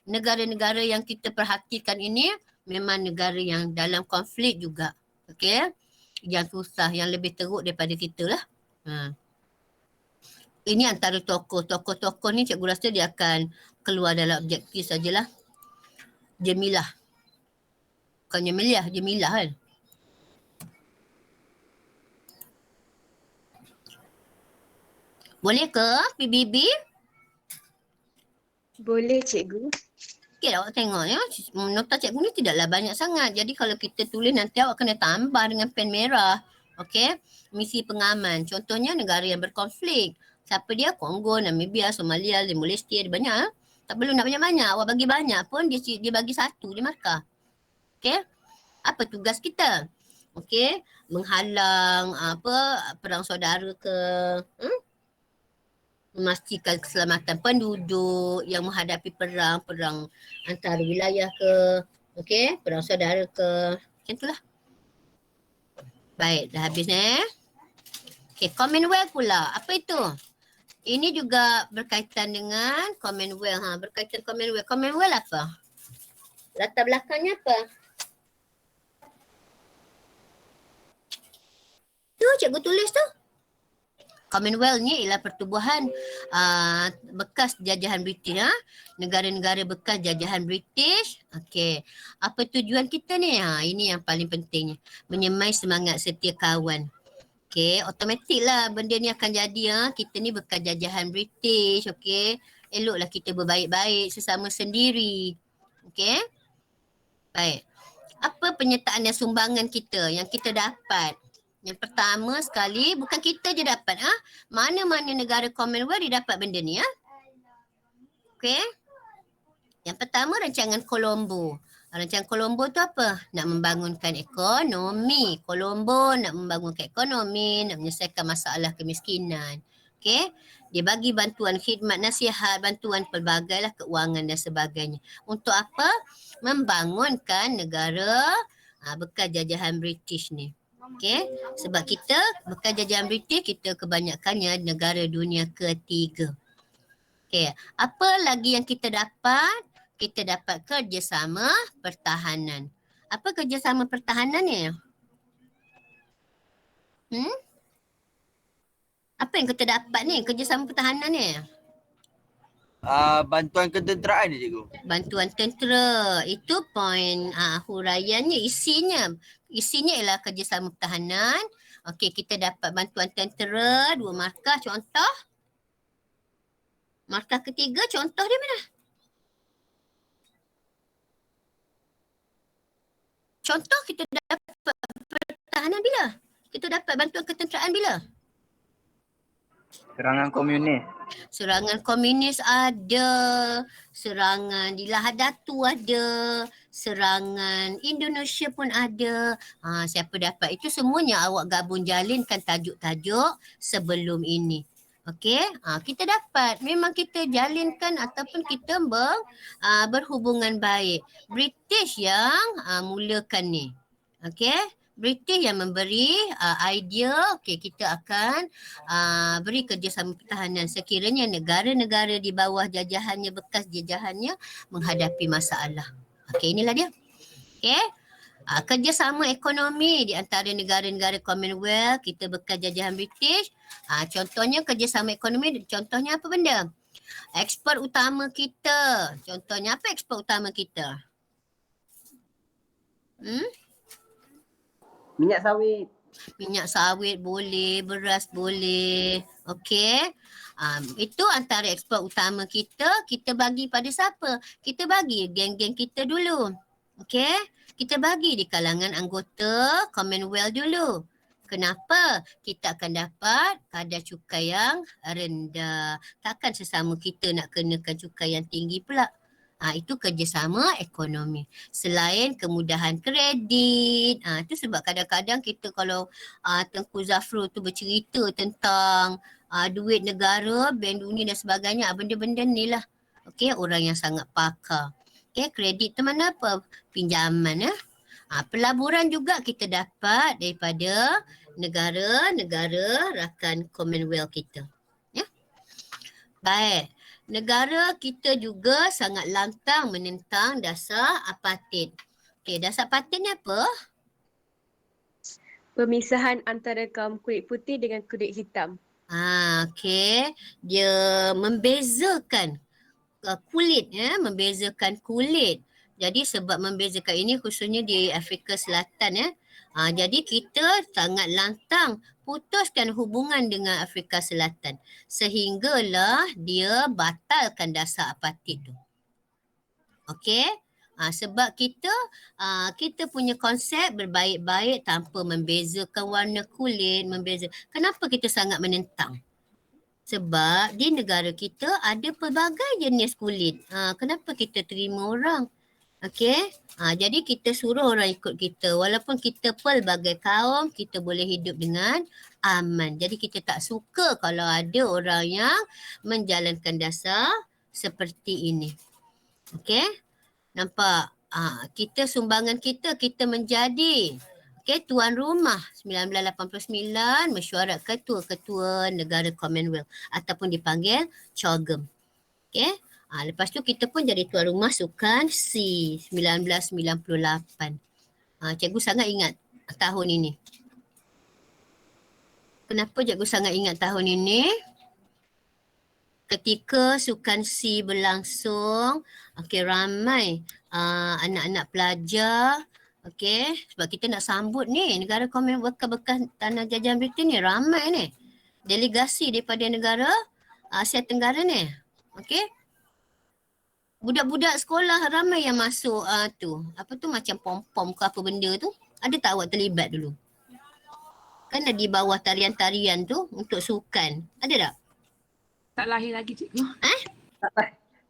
Negara-negara yang kita perhatikan ini memang negara yang dalam konflik juga. Okey? Yang susah, yang lebih teruk daripada kita lah. Ini antara tokoh. Tokoh-tokoh ni cikgu rasa dia akan keluar dalam objektif sajalah. Jemilah. Bukan Jemilah, Jemilah kan. Boleh ke PBB? Boleh, cikgu. Okey, awak tengok ya. Nota cikgu ni tidaklah banyak sangat. Jadi kalau kita tulis nanti awak kena tambah dengan pen merah. Okey. Misi pengaman. Contohnya negara yang berkonflik. Siapa dia? Kongo, Namibia, Somalia, Timor Leste. Ada banyak. Tak perlu nak banyak-banyak. Awak bagi banyak pun dia bagi satu. Dia markah. Okey. Apa tugas kita? Okey. Menghalang perang saudara ke. Memastikan keselamatan penduduk yang menghadapi perang antara wilayah ke, okey, perang saudara ke, macam itulah. Baik, dah habis Okey, Commonwealth pula. Apa itu? Ini juga berkaitan dengan Commonwealth. Berkaitan Commonwealth. Commonwealth apa? Latar belakangnya apa? Tu cikgu tulis tu. Commonwealth ni ialah pertubuhan bekas jajahan British. Negara-negara bekas jajahan British. Okey. Apa tujuan kita ni? Ini yang paling pentingnya. Menyemai semangat setia kawan. Okey. Automatik lah benda ni akan jadi. Kita ni bekas jajahan British. Okey. Eloklah kita berbaik-baik sesama sendiri. Okey. Baik. Apa penyertaan dan sumbangan kita yang kita dapat? Yang pertama sekali, bukan kita je dapat. Mana-mana negara Commonwealth dia dapat benda ni. Okey. Yang pertama, rancangan Colombo. Rancangan Colombo tu apa? Nak membangunkan ekonomi. Colombo nak membangunkan ekonomi, nak menyelesaikan masalah kemiskinan. Okey. Dia bagi bantuan khidmat nasihat, bantuan pelbagai lah, keuangan dan sebagainya. Untuk apa? Membangunkan negara bekas jajahan British ni. Okey, sebab kita bekas jajahan British, kita kebanyakannya negara dunia ketiga. Okey, apa lagi yang kita dapat? Kita dapat kerjasama pertahanan. Apa kerjasama pertahanan ni? Apa yang kita dapat ni kerjasama pertahanan ni? Bantuan ketenteraan ni cikgu. Bantuan tentera. Itu poin huraiannya, isinya ialah kerjasama pertahanan. Okey, kita dapat bantuan tentera, 2 markah. Contoh. Markah ketiga, contoh dia mana? Contoh kita dapat pertahanan bila? Kita dapat bantuan ketenteraan bila? Serangan komunis. Serangan komunis ada, serangan di Lahad Datu ada, serangan Indonesia pun ada. Siapa dapat itu semuanya awak gabung jalinkan tajuk-tajuk sebelum ini. Okey, kita dapat. Memang kita jalinkan ataupun kita berhubungan baik. British yang mulakan ni. Okey. British yang memberi idea, okey, kita akan beri kerjasama pertahanan sekiranya negara-negara di bawah jajahannya, bekas jajahannya menghadapi masalah. Okey, inilah dia. Okey. Kerjasama ekonomi di antara negara-negara Commonwealth, kita bekas jajahan British. Contohnya kerjasama ekonomi, contohnya apa benda? Ekspor utama kita. Contohnya apa ekspor utama kita? Minyak sawit. Minyak sawit boleh, beras boleh. Okey. Itu antara ekspor utama kita. Kita bagi pada siapa? Kita bagi geng-geng kita dulu. Okey. Kita bagi di kalangan anggota Commonwealth dulu. Kenapa? Kita akan dapat kadar cukai yang rendah. Takkan sesama kita nak kenakan cukai yang tinggi pula. Itu kerjasama ekonomi. Selain kemudahan kredit. Itu sebab kadang-kadang kita kalau Tengku Zafrul tu bercerita tentang duit negara, Bank Dunia dan sebagainya. Benda-benda ni lah. Okey, orang yang sangat pakar. Okey, kredit tu mana apa? Pinjaman. Pelaburan juga kita dapat daripada negara-negara rakan Commonwealth kita. Ya. Baik. Negara kita juga sangat lantang menentang dasar apartheid. Okey, dasar apartheid ni apa? Pemisahan antara kaum kulit putih dengan kulit hitam. Okey. Dia membezakan kulit, membezakan kulit. Jadi sebab membezakan ini khususnya di Afrika Selatan, jadi kita sangat lantang putuskan hubungan dengan Afrika Selatan sehinggalah dia batalkan dasar apartheid tu. Okey? Sebab kita punya konsep berbaik-baik tanpa membezakan warna kulit, Kenapa kita sangat menentang? Sebab di negara kita ada pelbagai jenis kulit. Kenapa kita terima orang? Okey, jadi kita suruh orang ikut kita. Walaupun kita pelbagai kaum, kita boleh hidup dengan aman. Jadi kita tak suka kalau ada orang yang menjalankan dasar seperti ini. Okey, nampak? Kita sumbangan kita menjadi tuan rumah 1989 mesyuarat ketua-ketua negara Commonwealth ataupun dipanggil COGM. Okey. Lepas tu kita pun jadi tuan rumah sukan C 1998. Cikgu sangat ingat tahun ini. Kenapa cikgu sangat ingat tahun ini? Ketika sukan C berlangsung, ramai anak-anak pelajar, sebab kita nak sambut ni negara Commonwealth bekas tanah jajahan Britain ni, ramai ni. Delegasi daripada negara Asia Tenggara ni. Budak-budak sekolah ramai yang masuk macam pom-pom ke apa benda tu. Ada tak awak terlibat dulu? Kan di bawah tarian-tarian tu untuk sukan. Ada tak? Tak lahir lagi cikgu.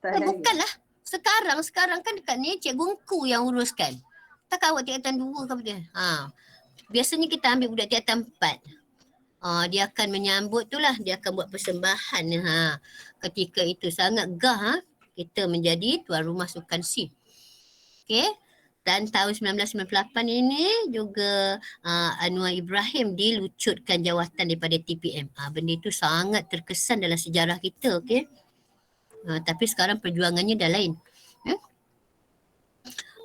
Bukanlah. Sekarang kan dekat ni Cikgu Engku yang uruskan. Tak awak tingkatan 2 ke apa dia? Biasanya kita ambil budak tingkatan 4. Dia akan menyambut tu lah. Dia akan buat persembahan. Ketika itu sangat gah kita menjadi tuan rumah sukan C. Okey. Dan tahun 1998 ini juga Anwar Ibrahim dilucutkan jawatan daripada TPM. Benda itu sangat terkesan dalam sejarah kita, okey. Tapi sekarang perjuangannya dah lain.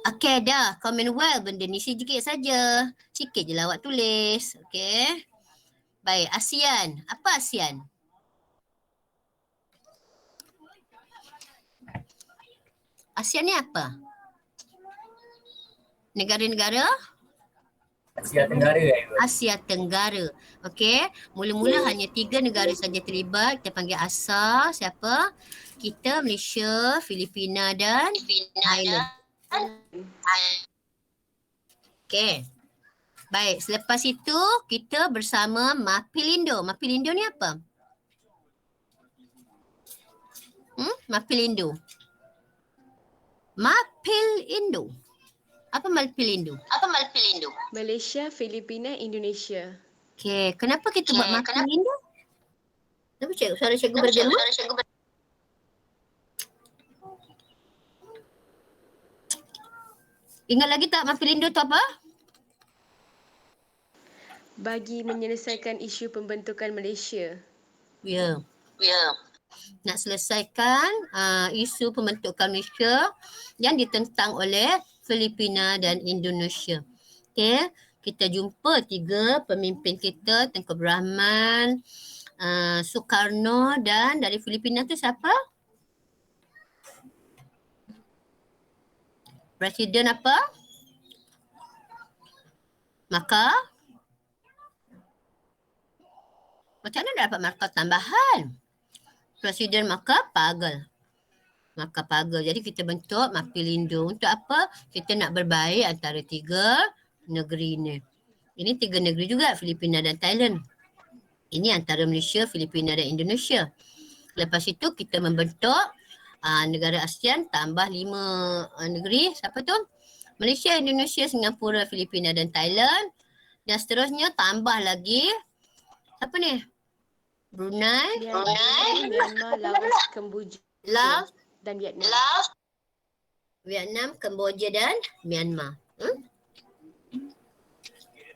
Okey, dah. Commonwealth benda ni sikit saja. Sikit je lah awak tulis. Okey. Baik, ASEAN. Apa ASEAN? ASEAN ni apa? Negara-negara? Asia Tenggara cikgu. Asia Tenggara. Okey. Mula-mula hanya 3 negara saja terlibat. Kita panggil ASA. Siapa? Kita, Malaysia, Filipina dan Thailand. Okey. Baik. Selepas itu kita bersama Mapilindo. Mapilindo ni apa? Mapilindo. Mapilindo. Apa Mapilindo? Malaysia, Filipina, Indonesia. Okey, kenapa kita buat Mapilindo? Kenapa suara cikgu bergema? Ingat lagi tak Mapilindo tu apa? Bagi menyelesaikan isu pembentukan Malaysia. Ya. Nak selesaikan isu pembentukan Malaysia yang ditentang oleh Filipina dan Indonesia. Okey, kita jumpa 3 pemimpin kita, Tengku Abdul Rahman, Sukarno dan dari Filipina tu siapa? Presiden apa? Maka macam mana dapat markah tambahan? Presiden Makapagal. Jadi kita bentuk Mapilindo. Untuk apa? Kita nak berbaik antara 3 negeri ni. Ini 3 negeri juga, Filipina dan Thailand. Ini antara Malaysia, Filipina dan Indonesia. Lepas itu kita membentuk negara ASEAN tambah 5 negeri. Siapa tu? Malaysia, Indonesia, Singapura, Filipina dan Thailand. Dan seterusnya tambah lagi. Siapa ni? Brunei, Myanmar, Laos, Kemboja dan Vietnam. Vietnam, Kemboja dan Myanmar.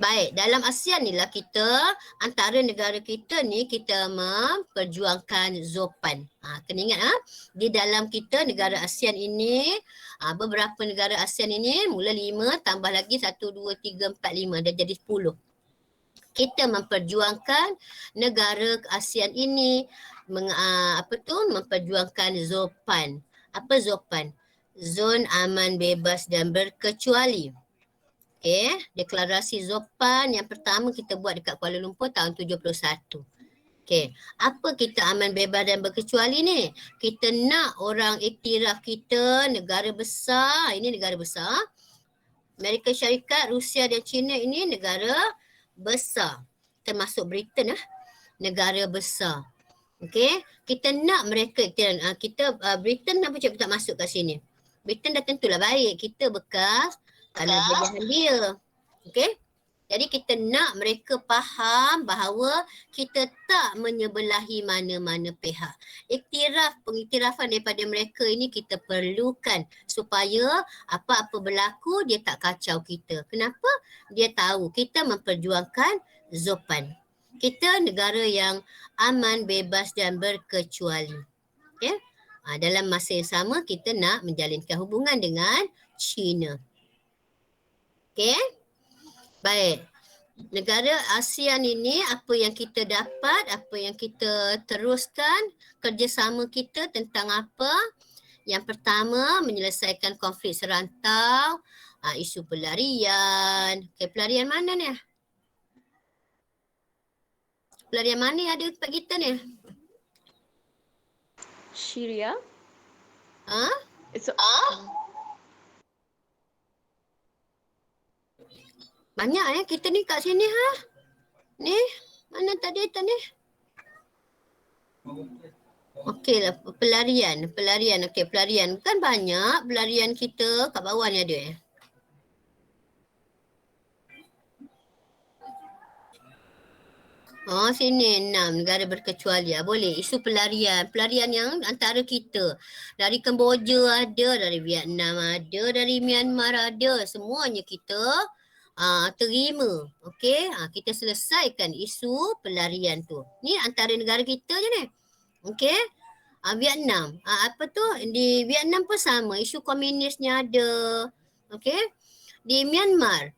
Baik, dalam ASEAN ni lah kita, antara negara kita ni kita memperjuangkan Zopan. Kena ingat di dalam kita negara ASEAN ini, beberapa negara ASEAN ini mula 5 tambah lagi 1, 2, 3, 4, 5 dah jadi 10. Kita memperjuangkan negara ASEAN ini memperjuangkan Zopan. Apa Zopan? Zon aman, bebas dan berkecuali. Okey, deklarasi Zopan yang pertama kita buat dekat Kuala Lumpur tahun 71. Okey, apa kita aman, bebas dan berkecuali ni? Kita nak orang iktiraf kita negara besar, ini negara besar. Amerika Syarikat, Rusia dan China ini negara besar, termasuk Britain negara besar. Okey, kita nak mereka Britain kenapa cikgu tak masuk kat sini? Britain dah tentulah baik, kita bekas tanah jajahan dia. Okey, jadi kita nak mereka faham bahawa kita tak menyebelahi mana-mana pihak. Pengiktirafan daripada mereka ini kita perlukan supaya apa-apa berlaku dia tak kacau kita. Kenapa? Dia tahu kita memperjuangkan Zopan. Kita negara yang aman, bebas dan berkecuali. Okay? Dalam masa yang sama kita nak menjalinkan hubungan dengan China. Okay? Baik. Negara ASEAN ini apa yang kita dapat, apa yang kita teruskan, kerjasama kita tentang apa? Yang pertama, menyelesaikan konflik serantau, isu pelarian. Okay, pelarian mana ni? Pelarian mana yang ada tempat kita ni? Syria. Banyak kita ni kat sini Ni, mana tadi ni? Okey lah, pelarian. Okey, pelarian. Kan banyak pelarian kita kat bawah ni ada Oh sini 6 negara berkecuali. Boleh. Isu pelarian. Pelarian yang antara kita. Dari Kemboja ada, dari Vietnam ada, dari Myanmar ada. Semuanya kita terima. Okey. Kita selesaikan isu pelarian tu. Ni antara negara kita je ni. Okey. Vietnam. Apa tu? Di Vietnam pun sama. Isu komunisnya ada. Okey. Di Myanmar.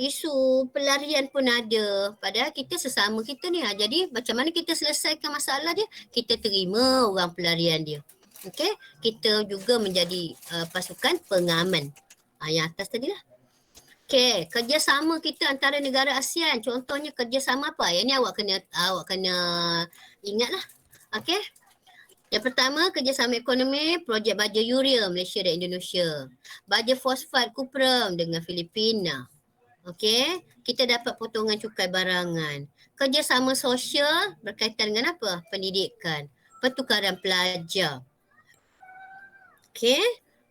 Isu pelarian pun ada. Padahal kita sesama kita ni. Jadi macam mana kita selesaikan masalah dia? Kita terima orang pelarian dia. Okey. Kita juga menjadi pasukan pengaman. Yang atas tadi lah. Okey. Kerjasama kita antara negara ASEAN. Contohnya kerjasama apa? Yang ni awak kena ingat lah. Okey. Yang pertama, kerjasama ekonomi projek baja urea Malaysia dan Indonesia. Baja fosfat Cuprum dengan Filipina. Okey, kita dapat potongan cukai barangan. Kerjasama sosial berkaitan dengan apa? Pendidikan, pertukaran pelajar. Okey,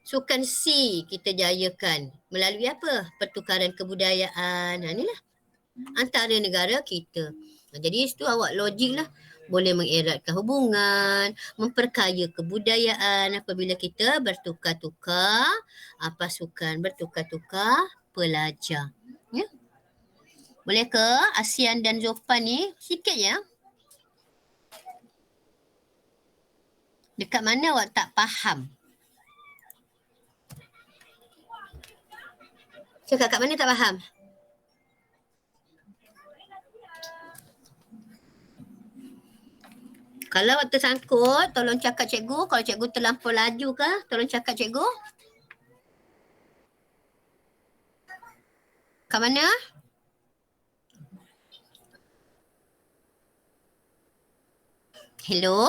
sukan C kita jayakan melalui apa? Pertukaran kebudayaan. Inilah antara negara kita. Jadi itu awak logik lah. Boleh mengeratkan hubungan, memperkaya kebudayaan apabila kita bertukar-tukar pasukan, bertukar-tukar pelajar. Ya. Boleh ke ASEAN dan Zopan ni sikit ya? Dekat mana awak tak faham? Cakap kat mana tak faham? Kalau awak tersangkut, tolong cakap cikgu. Kalau cikgu terlampau laju ke, tolong cakap cikgu. Kat mana? Hello?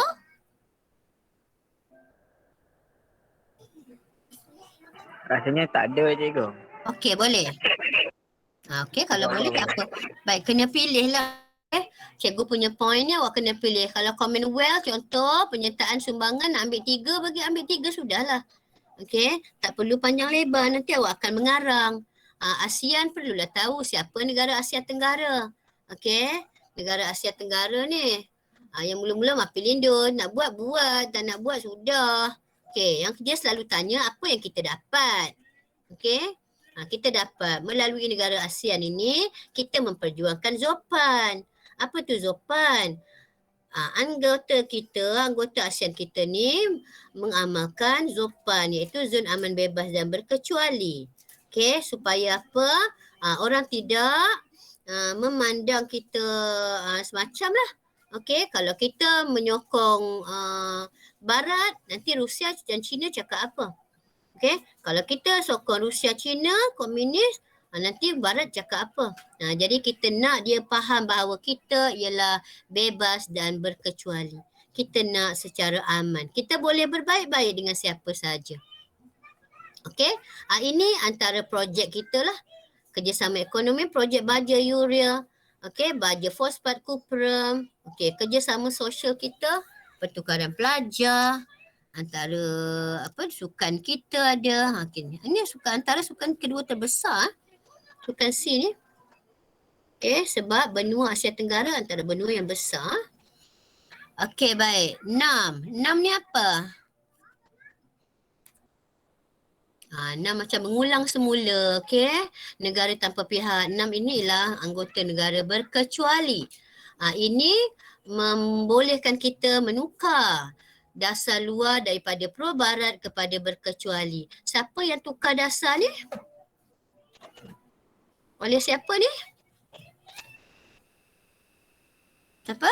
Rasanya tak ada cikgu. Okey, boleh. Okey, kalau boleh tak apa. Baik, kena pilih lah. Cikgu punya point ni awak kena pilih. Kalau Commonwealth contoh penyertaan sumbangan nak ambil 3, bagi ambil 3 sudahlah. Okey, tak perlu panjang lebar, nanti awak akan mengarang. ASEAN perlulah tahu siapa negara Asia Tenggara. Okey, negara Asia Tenggara ni. Yang mula-mula Mapi Lindun, nak buat, tak nak buat sudah. Okey, yang dia selalu tanya apa yang kita dapat. Okey, kita dapat melalui negara ASEAN ini, kita memperjuangkan Zopan. Apa tu Zopan? Anggota ASEAN kita ni mengamalkan Zopan, iaitu zon aman bebas dan berkecuali. Okey, supaya apa? Orang tidak memandang kita semacam lah. Okey, kalau kita menyokong Barat, nanti Rusia dan China cakap apa? Okey, kalau kita sokong Rusia, China, komunis, nanti Barat cakap apa? Jadi kita nak dia faham bahawa kita ialah bebas dan berkecuali. Kita nak secara aman. Kita boleh berbaik-baik dengan siapa saja. Okey, ini antara projek kita lah. Kerjasama ekonomi, projek baja urea. Okey, baja fosfat Cuprum. Okey, kerjasama sosial kita, pertukaran pelajar. Antara sukan kita ada. Ini antara sukan kedua terbesar. Sukan C ni. Okey, sebab benua Asia Tenggara antara benua yang besar. Okey, baik. 6 ni apa? 6 macam mengulang semula, okey. Negara tanpa pihak. 6 inilah anggota negara berkecuali. Ini membolehkan kita menukar dasar luar daripada pro barat kepada berkecuali. Siapa yang tukar dasar ni? Oleh siapa ni? Siapa?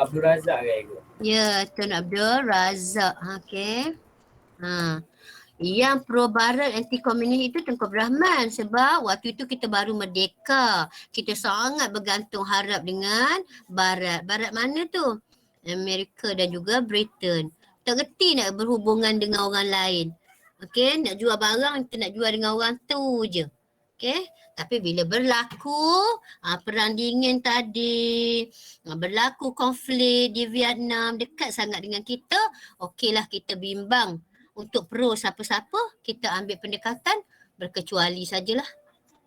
Abdul Razak ke cikgu? Ya, Tun Abdul Razak. Okey. Yang pro barat anti komunis itu Tengku Abdul Rahman, sebab waktu itu kita baru merdeka. Kita sangat bergantung harap dengan barat. Barat mana tu? Amerika dan juga Britain. Tak reti nak berhubungan dengan orang lain. Okey, nak jual barang kita nak jual dengan orang tu je. Okey, tapi bila berlaku perang dingin tadi, berlaku konflik di Vietnam dekat sangat dengan kita, okeylah kita bimbang untuk pro siapa-siapa, kita ambil pendekatan berkecuali sajalah.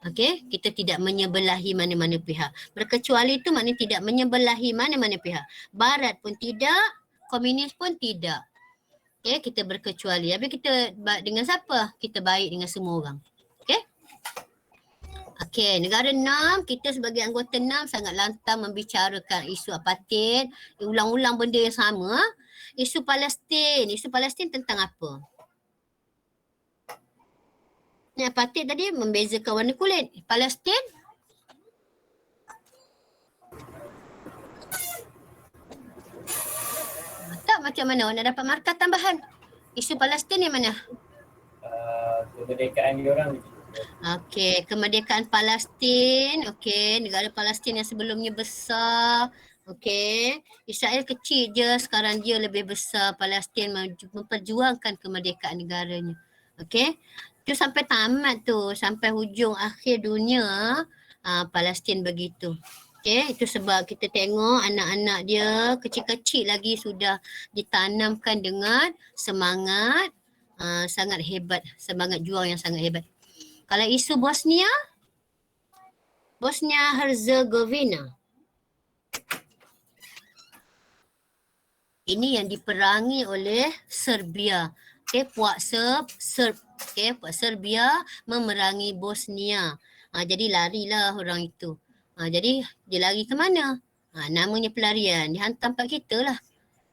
Okey, kita tidak menyebelahi mana-mana pihak. Berkecuali itu maknanya tidak menyebelahi mana-mana pihak. Barat pun tidak, komunis pun tidak. Okey, kita berkecuali. Habis kita dengan siapa? Kita baik dengan semua orang. Okey? Okey, negara 6, kita sebagai anggota 6 sangat lantang membicarakan isu apartheid, ulang-ulang benda yang sama. Isu Palestin tentang apa? Ni apartheid tadi membezakan warna kulit. Palestin tak macam mana awak nak dapat markah tambahan? Isu Palestin yang mana? Kemerdekaan dia orang. Okey, kemerdekaan Palestin. Okey, negara Palestin yang sebelumnya besar. Okey, Israel kecil je, sekarang dia lebih besar. Palestin memperjuangkan kemerdekaan negaranya. Okey, tu sampai tamat tu, sampai hujung akhir dunia Palestin begitu. Okey, itu sebab kita tengok anak-anak dia kecil-kecil lagi sudah ditanamkan dengan semangat sangat hebat, semangat juang yang sangat hebat. Kalau isu Bosnia Herzegovina, ini yang diperangi oleh Serbia. Okey, puak Serbia memerangi Bosnia. Jadi larilah orang itu. Jadi dia lari ke mana? Namanya pelarian, dihantam tempat kita lah.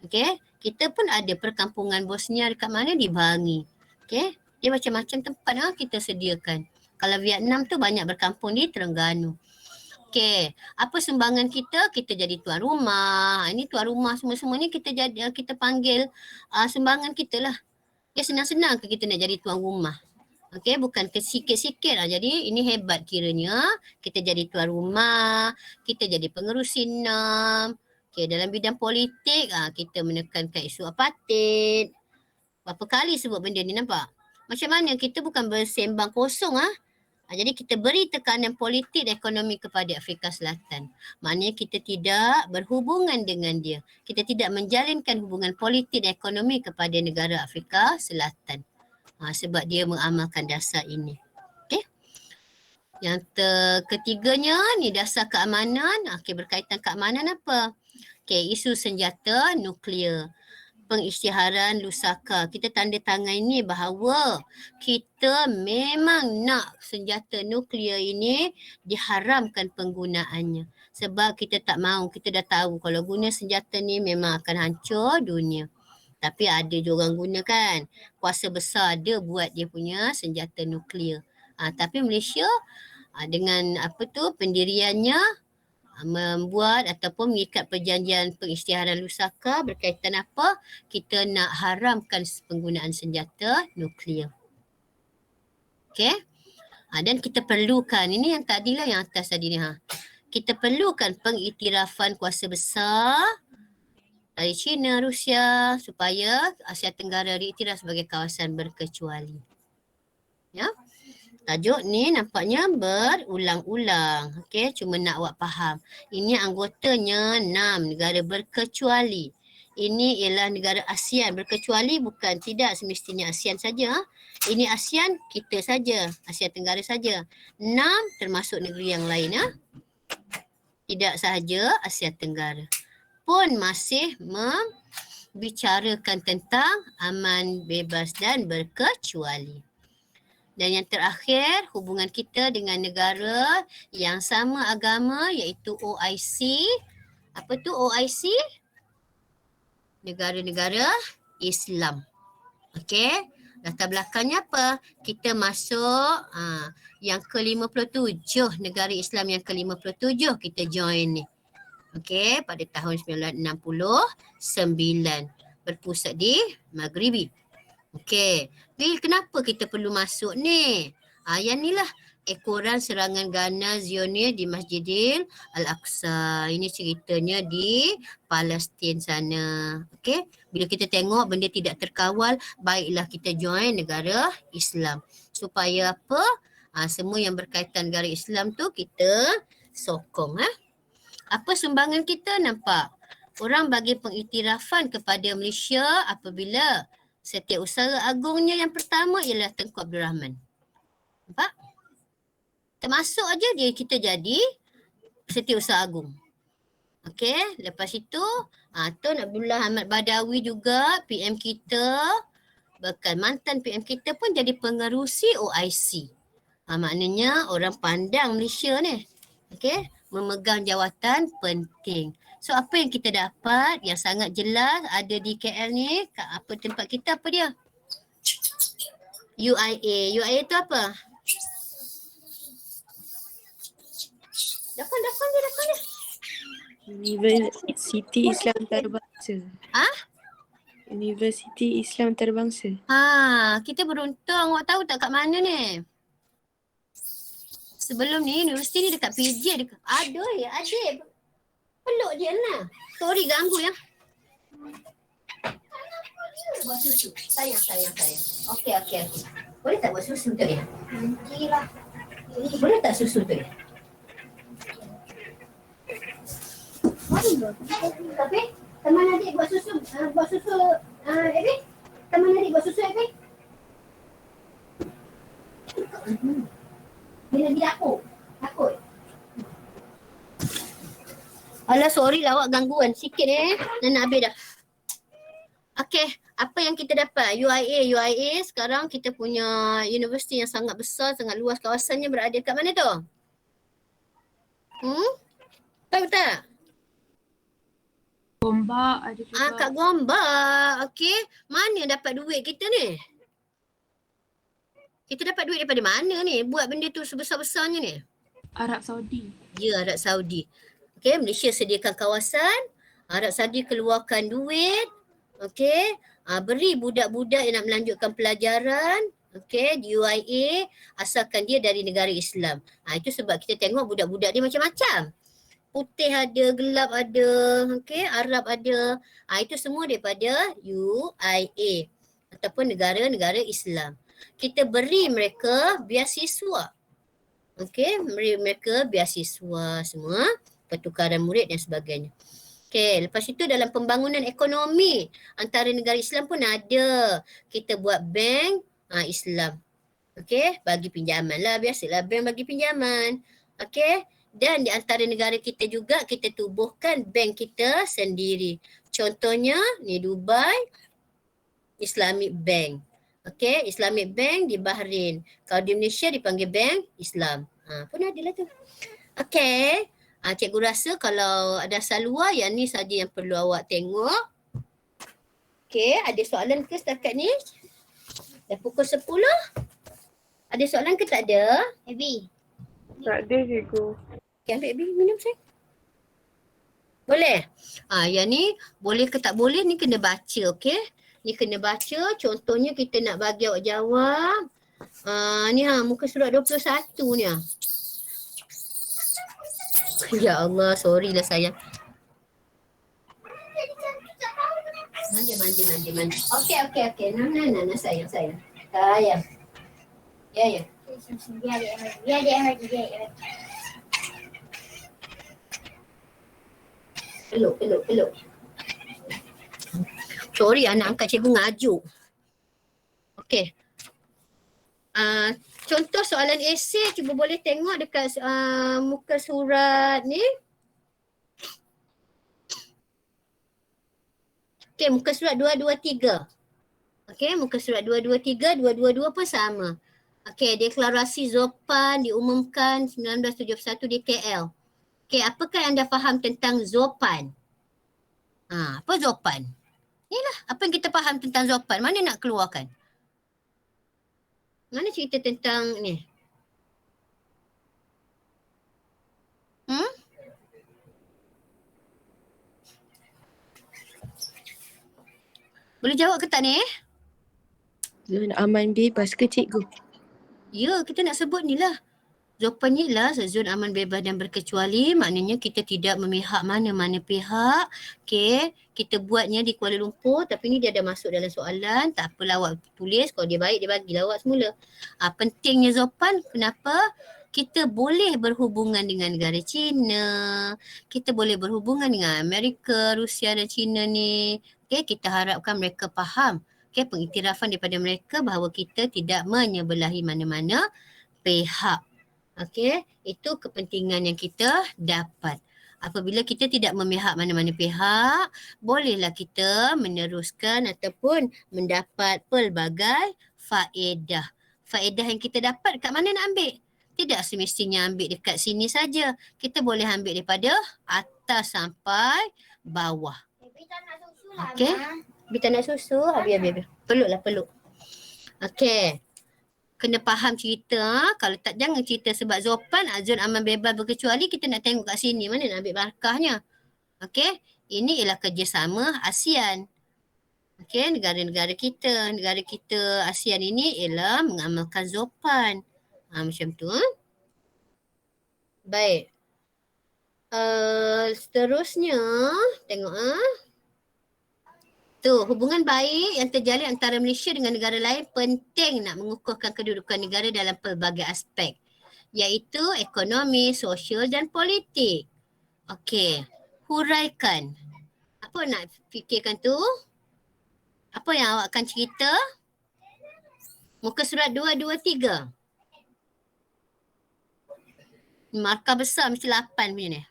Okey, kita pun ada perkampungan Bosnia dekat mana? Di Bangi. Okey, dia macam-macam tempat kita sediakan. Kalau Vietnam tu banyak berkampung di Terengganu. Okey, apa sumbangan kita? Kita jadi tuan rumah. Ini tuan rumah semua-semua ni kita panggil sumbangan kita lah. Okay, senang-senang ke kita nak jadi tuan rumah? Okey, bukan ke sikit-sikit lah. Jadi ini hebat kiranya. Kita jadi tuan rumah, kita jadi pengerus senam. Okey, dalam bidang politik kita menekankan isu apartheid. Berapa kali sebut benda ni, nampak? Macam mana kita bukan bersembang kosong jadi kita beri tekanan politik dan ekonomi kepada Afrika Selatan. Maknanya kita tidak berhubungan dengan dia. Kita tidak menjalinkan hubungan politik dan ekonomi kepada negara Afrika Selatan. Sebab dia mengamalkan dasar ini. Okey. Yang ketiganya ni dasar keamanan. Okey, berkaitan keamanan apa? Okey, isu senjata nuklear. Pengisytiharan Lusaka. Kita tanda tangan ini bahawa kita memang nak senjata nuklear ini diharamkan penggunaannya. Sebab kita tak mahu, kita dah tahu kalau guna senjata ni memang akan hancur dunia. Tapi ada je orang guna kan. Kuasa besar ada buat dia punya senjata nuklear. Tapi Malaysia dengan pendiriannya membuat ataupun mengikat perjanjian pengisytiharan Lusaka berkaitan apa? Kita nak haramkan penggunaan senjata nuklear. Okey? Dan kita perlukan, ini yang tadilah yang atas tadi ni kita perlukan pengiktirafan kuasa besar dari China, Rusia supaya Asia Tenggara diiktiraf sebagai kawasan berkecuali. Ya? Tajuk ni nampaknya berulang-ulang. Okey, cuma nak awak faham. Ini anggotanya 6 negara berkecuali. Ini ialah negara ASEAN berkecuali, bukan tidak semestinya ASEAN saja. Ini ASEAN kita saja, Asia Tenggara saja. 6 termasuk negeri yang lain Tidak sahaja Asia Tenggara. Pun masih membicarakan tentang aman, bebas dan berkecuali. Dan yang terakhir, hubungan kita dengan negara yang sama agama iaitu OIC. Apa tu OIC? Negara-negara Islam. Okey, latar belakangnya apa? Kita masuk yang ke-57, negara Islam yang ke-57 kita join ni. Okey, pada tahun 1969 berpusat di Maghribi. Okey, jadi kenapa kita perlu masuk ni? Yang ni lah ekoran serangan Ghana Zionis di Masjidil Al-Aqsa. Ini ceritanya di Palestin sana. Okey, bila kita tengok benda tidak terkawal, baiklah kita join negara Islam. Supaya apa? Semua yang berkaitan negara Islam tu kita sokong. Apa sumbangan kita? Nampak? Orang bagi pengiktirafan kepada Malaysia apabila Setiausaha agungnya yang pertama ialah Tengku Abdul Rahman. Nampak? Termasuk aja dia kita jadi Setiausaha Agung. Okey, lepas itu Tun Abdullah Ahmad Badawi juga PM kita, bahkan mantan PM kita pun jadi pengerusi OIC. Maknanya orang pandang Malaysia ni. Okey, memegang jawatan penting. So apa yang kita dapat yang sangat jelas ada di KL ni, apa tempat kita apa dia? UIA. UIA tu apa? Dapan dia. Universiti Islam Antarabangsa. Universiti Islam Antarabangsa. Kita beruntung. Awak tahu tak kat mana ni? Sebelum ni universiti ni dekat PJ dekat. Aduh ya, adik. Peluk dia lah. Sorry ganggu ya. Buat susu. Sayang. Okey. Boleh tak buat susu tu ya? Nantilah. Boleh tak susu tu ya? Tapi teman adik buat susu. Ebi? Teman adik buat susu Ebi? Dia lagi dapur. Takut. Alah sorry lah awak gangguan sikit nak habis dah. Okey, apa yang kita dapat? UIA sekarang kita punya universiti yang sangat besar, sangat luas, kawasannya berada kat mana tu? Tahu tak? Gombak ada juga. Kat Gombak. Okey, mana dapat duit kita ni? Kita dapat duit daripada mana ni? Buat benda tu sebesar-besarnya ni? Arab Saudi. Ya, Arab Saudi. Okey, Malaysia sediakan kawasan, Arab Saudi keluarkan duit, okey, beri budak-budak yang nak melanjutkan pelajaran, okey, di UIA asalkan dia dari negara Islam. Itu sebab kita tengok budak-budak dia macam-macam. Putih ada, gelap ada, okey, Arab ada. Itu semua daripada UIA ataupun negara-negara Islam. Kita beri mereka beasiswa. Okey, beri mereka beasiswa semua, pertukaran murid dan sebagainya. Okey, lepas itu dalam pembangunan ekonomi antara negara Islam pun ada. Kita buat bank Islam. Okey, bagi pinjaman lah, biasalah bank bagi pinjaman. Okey, dan di antara negara kita juga kita tubuhkan bank kita sendiri. Contohnya ni Dubai Islamic Bank. Okey, Islamic Bank di Bahrain. Kalau di Malaysia dipanggil Bank Islam. Pun ada lah tu. Okey. Cikgu rasa kalau ada asal luar yang ni saja yang perlu awak tengok. Okey, ada soalan ke setakat ni? Dah pukul 10? Ada soalan ke tak ada? Ebi. Tak ada cikgu. Okay, ambil Abi minum saya. Boleh? Yang ni boleh ke tak boleh ni kena baca, okey? Ni kena baca, contohnya kita nak bagi awak jawab. Ni muka surat 21 ni . Ya Allah, sorry lah sayang. Manja. Okey. Nah, sayang. Sayang. Ya. Biar dia haji. Peluk. Sorry anak angkat cikgu ngajuk. Okey. Contoh soalan esei cuba boleh tengok dekat muka surat ni. Okey, muka surat 223. Okey, muka surat 223, 222 pun sama. Okey, deklarasi Zopan diumumkan 1971 di KL. Okey, apakah anda faham tentang Zopan? Apa Zopan? Inilah apa yang kita faham tentang Zopan. Mana nak keluarkan? Mana cerita tentang ni? Boleh jawab ke tak ni? Zon aman bebas ke cikgu? Ya, kita nak sebut ni lah. Zopan ni lah zon aman bebas dan berkecuali, maknanya kita tidak memihak mana-mana pihak. Okay, kita buatnya di Kuala Lumpur tapi ni dia ada masuk dalam soalan. Tak apalah awak tulis, kalau dia baik dia bagilah awak semula. Pentingnya Zopan, kenapa? Kita boleh berhubungan dengan negara China, kita boleh berhubungan dengan Amerika, Rusia dan China ni. Okay, kita harapkan mereka faham Okey, pengiktirafan daripada mereka bahawa kita tidak menyebelahi mana-mana pihak. Okey, itu kepentingan yang kita dapat. Apabila kita tidak memihak mana-mana pihak, bolehlah kita meneruskan ataupun mendapat pelbagai faedah. Faedah yang kita dapat kat mana nak ambil? Tidak semestinya ambil dekat sini saja. Kita boleh ambil daripada atas sampai bawah. Baby tak nak susu lah, Okey. Ma. Bita nak susu, habis. Peluk. Okey. Kena faham cerita. Kalau tak, jangan cerita sebab Zopan, Azun aman bebas berkecuali, kita nak tengok kat sini. Mana nak ambil barakahnya? Okey. Ini ialah kerjasama ASEAN. Okey, negara-negara kita. Negara kita ASEAN ini ialah mengamalkan Zopan. Macam tu. Baik. Seterusnya, tengok tu, hubungan baik yang terjalin antara Malaysia dengan negara lain penting nak mengukuhkan kedudukan negara dalam pelbagai aspek, iaitu ekonomi, sosial dan politik. Okey, huraikan. Apa nak fikirkan tu? Apa yang awak akan cerita? Muka surat 223. Markah besar mesti 8 punya ni.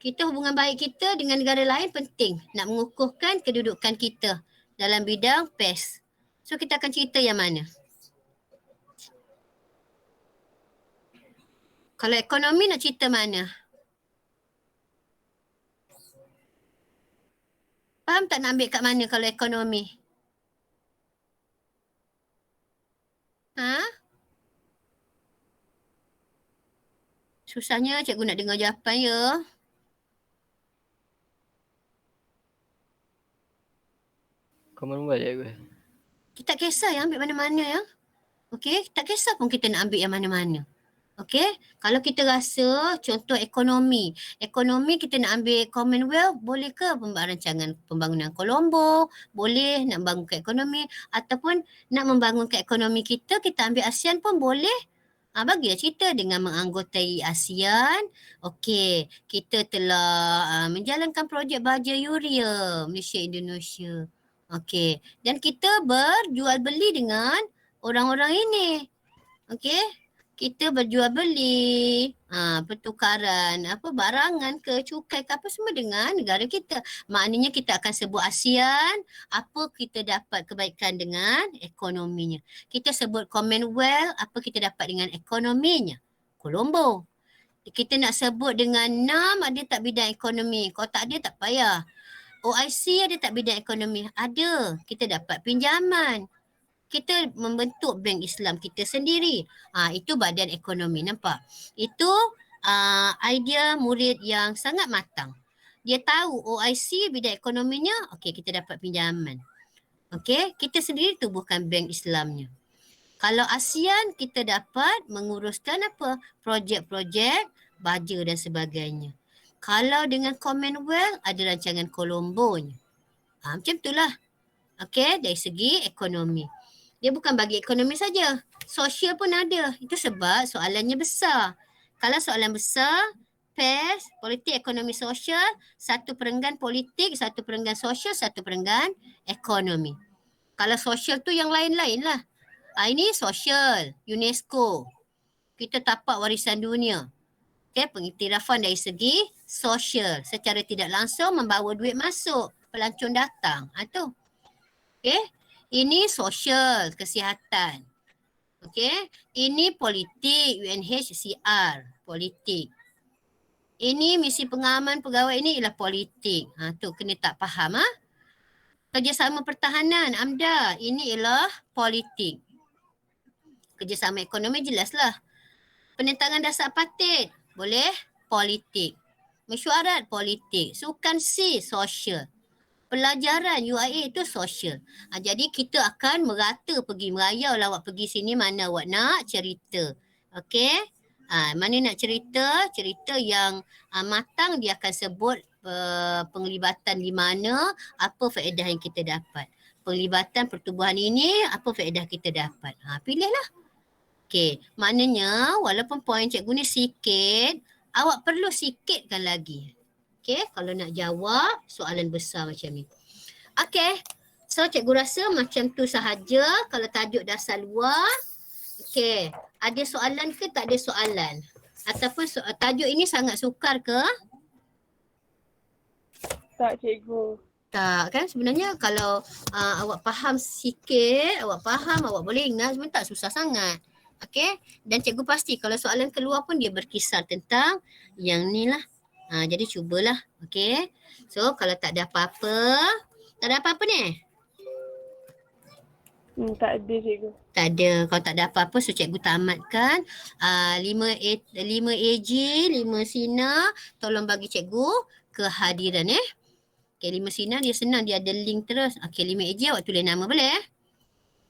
Kita hubungan baik kita dengan negara lain penting nak mengukuhkan kedudukan kita dalam bidang PES. So kita akan cerita yang mana? Kalau ekonomi nak cerita mana? Faham tak nak ambil kat mana kalau ekonomi? Susahnya cikgu nak dengar jawapan ya. Commonwealth cikgu. Kita tak kisah yang ambil mana-mana ya. Okey, tak kisah pun kita nak ambil yang mana-mana. Okey, kalau kita rasa contoh ekonomi. Ekonomi kita nak ambil Commonwealth, boleh ke rancangan pembangunan Colombo? Boleh nak membangunkan ekonomi ataupun nak membangunkan ekonomi kita ambil ASEAN pun boleh. Bagilah cerita dengan menganggotai ASEAN. Okey, kita telah menjalankan projek baja Yuria Malaysia-Indonesia. Okey, dan kita berjual beli dengan orang-orang ini. Okey, kita berjual beli, pertukaran barangan ke cukai ke apa semua dengan negara kita. Maknanya kita akan sebut ASEAN, apa kita dapat kebaikan dengan ekonominya. Kita sebut Commonwealth, apa kita dapat dengan ekonominya. Colombo. Kita nak sebut dengan NAM, ada tak bidang ekonomi? Kalau tak ada tak payah. OIC ada tak bidang ekonomi? Ada. Kita dapat pinjaman. Kita membentuk bank Islam kita sendiri. Itu badan ekonomi, nampak? Itu idea murid yang sangat matang. Dia tahu OIC bidang ekonominya, okey kita dapat pinjaman. Okey, kita sendiri tubuhkan bank Islamnya. Kalau ASEAN kita dapat menguruskan projek-projek baja dan sebagainya. Kalau dengan Commonwealth ada rancangan Colombo-nya. Macam itulah. Okey, dari segi ekonomi. Dia bukan bagi ekonomi saja. Sosial pun ada. Itu sebab soalannya besar. Kalau soalan besar, PES, politik, ekonomi, sosial, satu perenggan politik, satu perenggan sosial, satu perenggan ekonomi. Kalau sosial tu yang lain-lain lah. Ini sosial, UNESCO. Kita tapak warisan dunia. Okay, pengiktirafan dari segi sosial. Secara tidak langsung membawa duit masuk. Pelancong datang. Tu. Okay. Ini sosial, kesihatan. Okay. Ini politik, UNHCR, politik. Ini misi pengaman pegawai ini ialah politik. Tu kena tak faham. Kerjasama pertahanan, AMDA, ini ialah politik. Kerjasama ekonomi jelaslah. Penentangan dasar apartheid, boleh politik. Mesyuarat politik. Sukan C, sosial. Pelajaran UIA itu sosial. Jadi kita akan merata pergi merayau lah awak pergi sini mana awak nak cerita. Okey? Mana nak cerita, cerita yang matang dia akan sebut penglibatan di mana, apa faedah yang kita dapat. Penglibatan pertubuhan ini, apa faedah kita dapat. Pilihlah. Okey, maknanya walaupun poin cikgu ni sikit, awak perlu sikitkan lagi. Okey, kalau nak jawab soalan besar macam ni. Okey, So cikgu rasa macam tu sahaja kalau tajuk dasar luar. Okey, ada soalan ke tak ada soalan? Ataupun tajuk ini sangat sukar ke? Tak cikgu. Tak kan, sebenarnya kalau awak faham sikit, awak boleh ingat, sebenarnya tak susah sangat. Okey, dan cikgu pasti kalau soalan keluar pun dia berkisar tentang yang ni lah. Jadi cubalah. Okey, so kalau tak ada apa-apa, tak ada apa-apa ni? Tak ada cikgu. Tak ada. Kalau tak ada apa-apa, so cikgu tamatkan. 5 AG, 5 Sina, tolong bagi cikgu kehadiran Okay, 5 Sina dia senang, dia ada link terus. Okay, 5 AG awak tulis nama boleh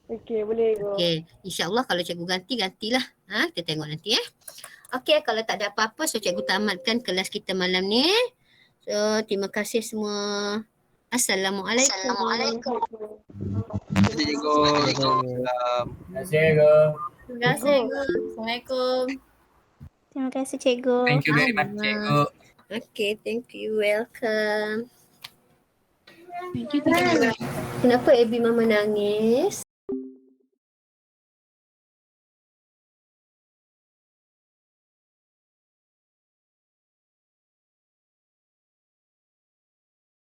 Okey, boleh cikgu. Okay, insyaAllah kalau cikgu gantilah. Kita tengok nanti Okay, kalau tak ada apa-apa, so cikgu tamatkan kelas kita malam ni. So, terima kasih semua. Assalamualaikum. Cikgu. Salam. Terima kasih cikgu. Terima kasih cikgu. Assalamualaikum. Terima kasih cikgu. Thank you very much cikgu. Okay, thank you. Welcome. Thank you, teacher. Kenapa Abby Mama nangis?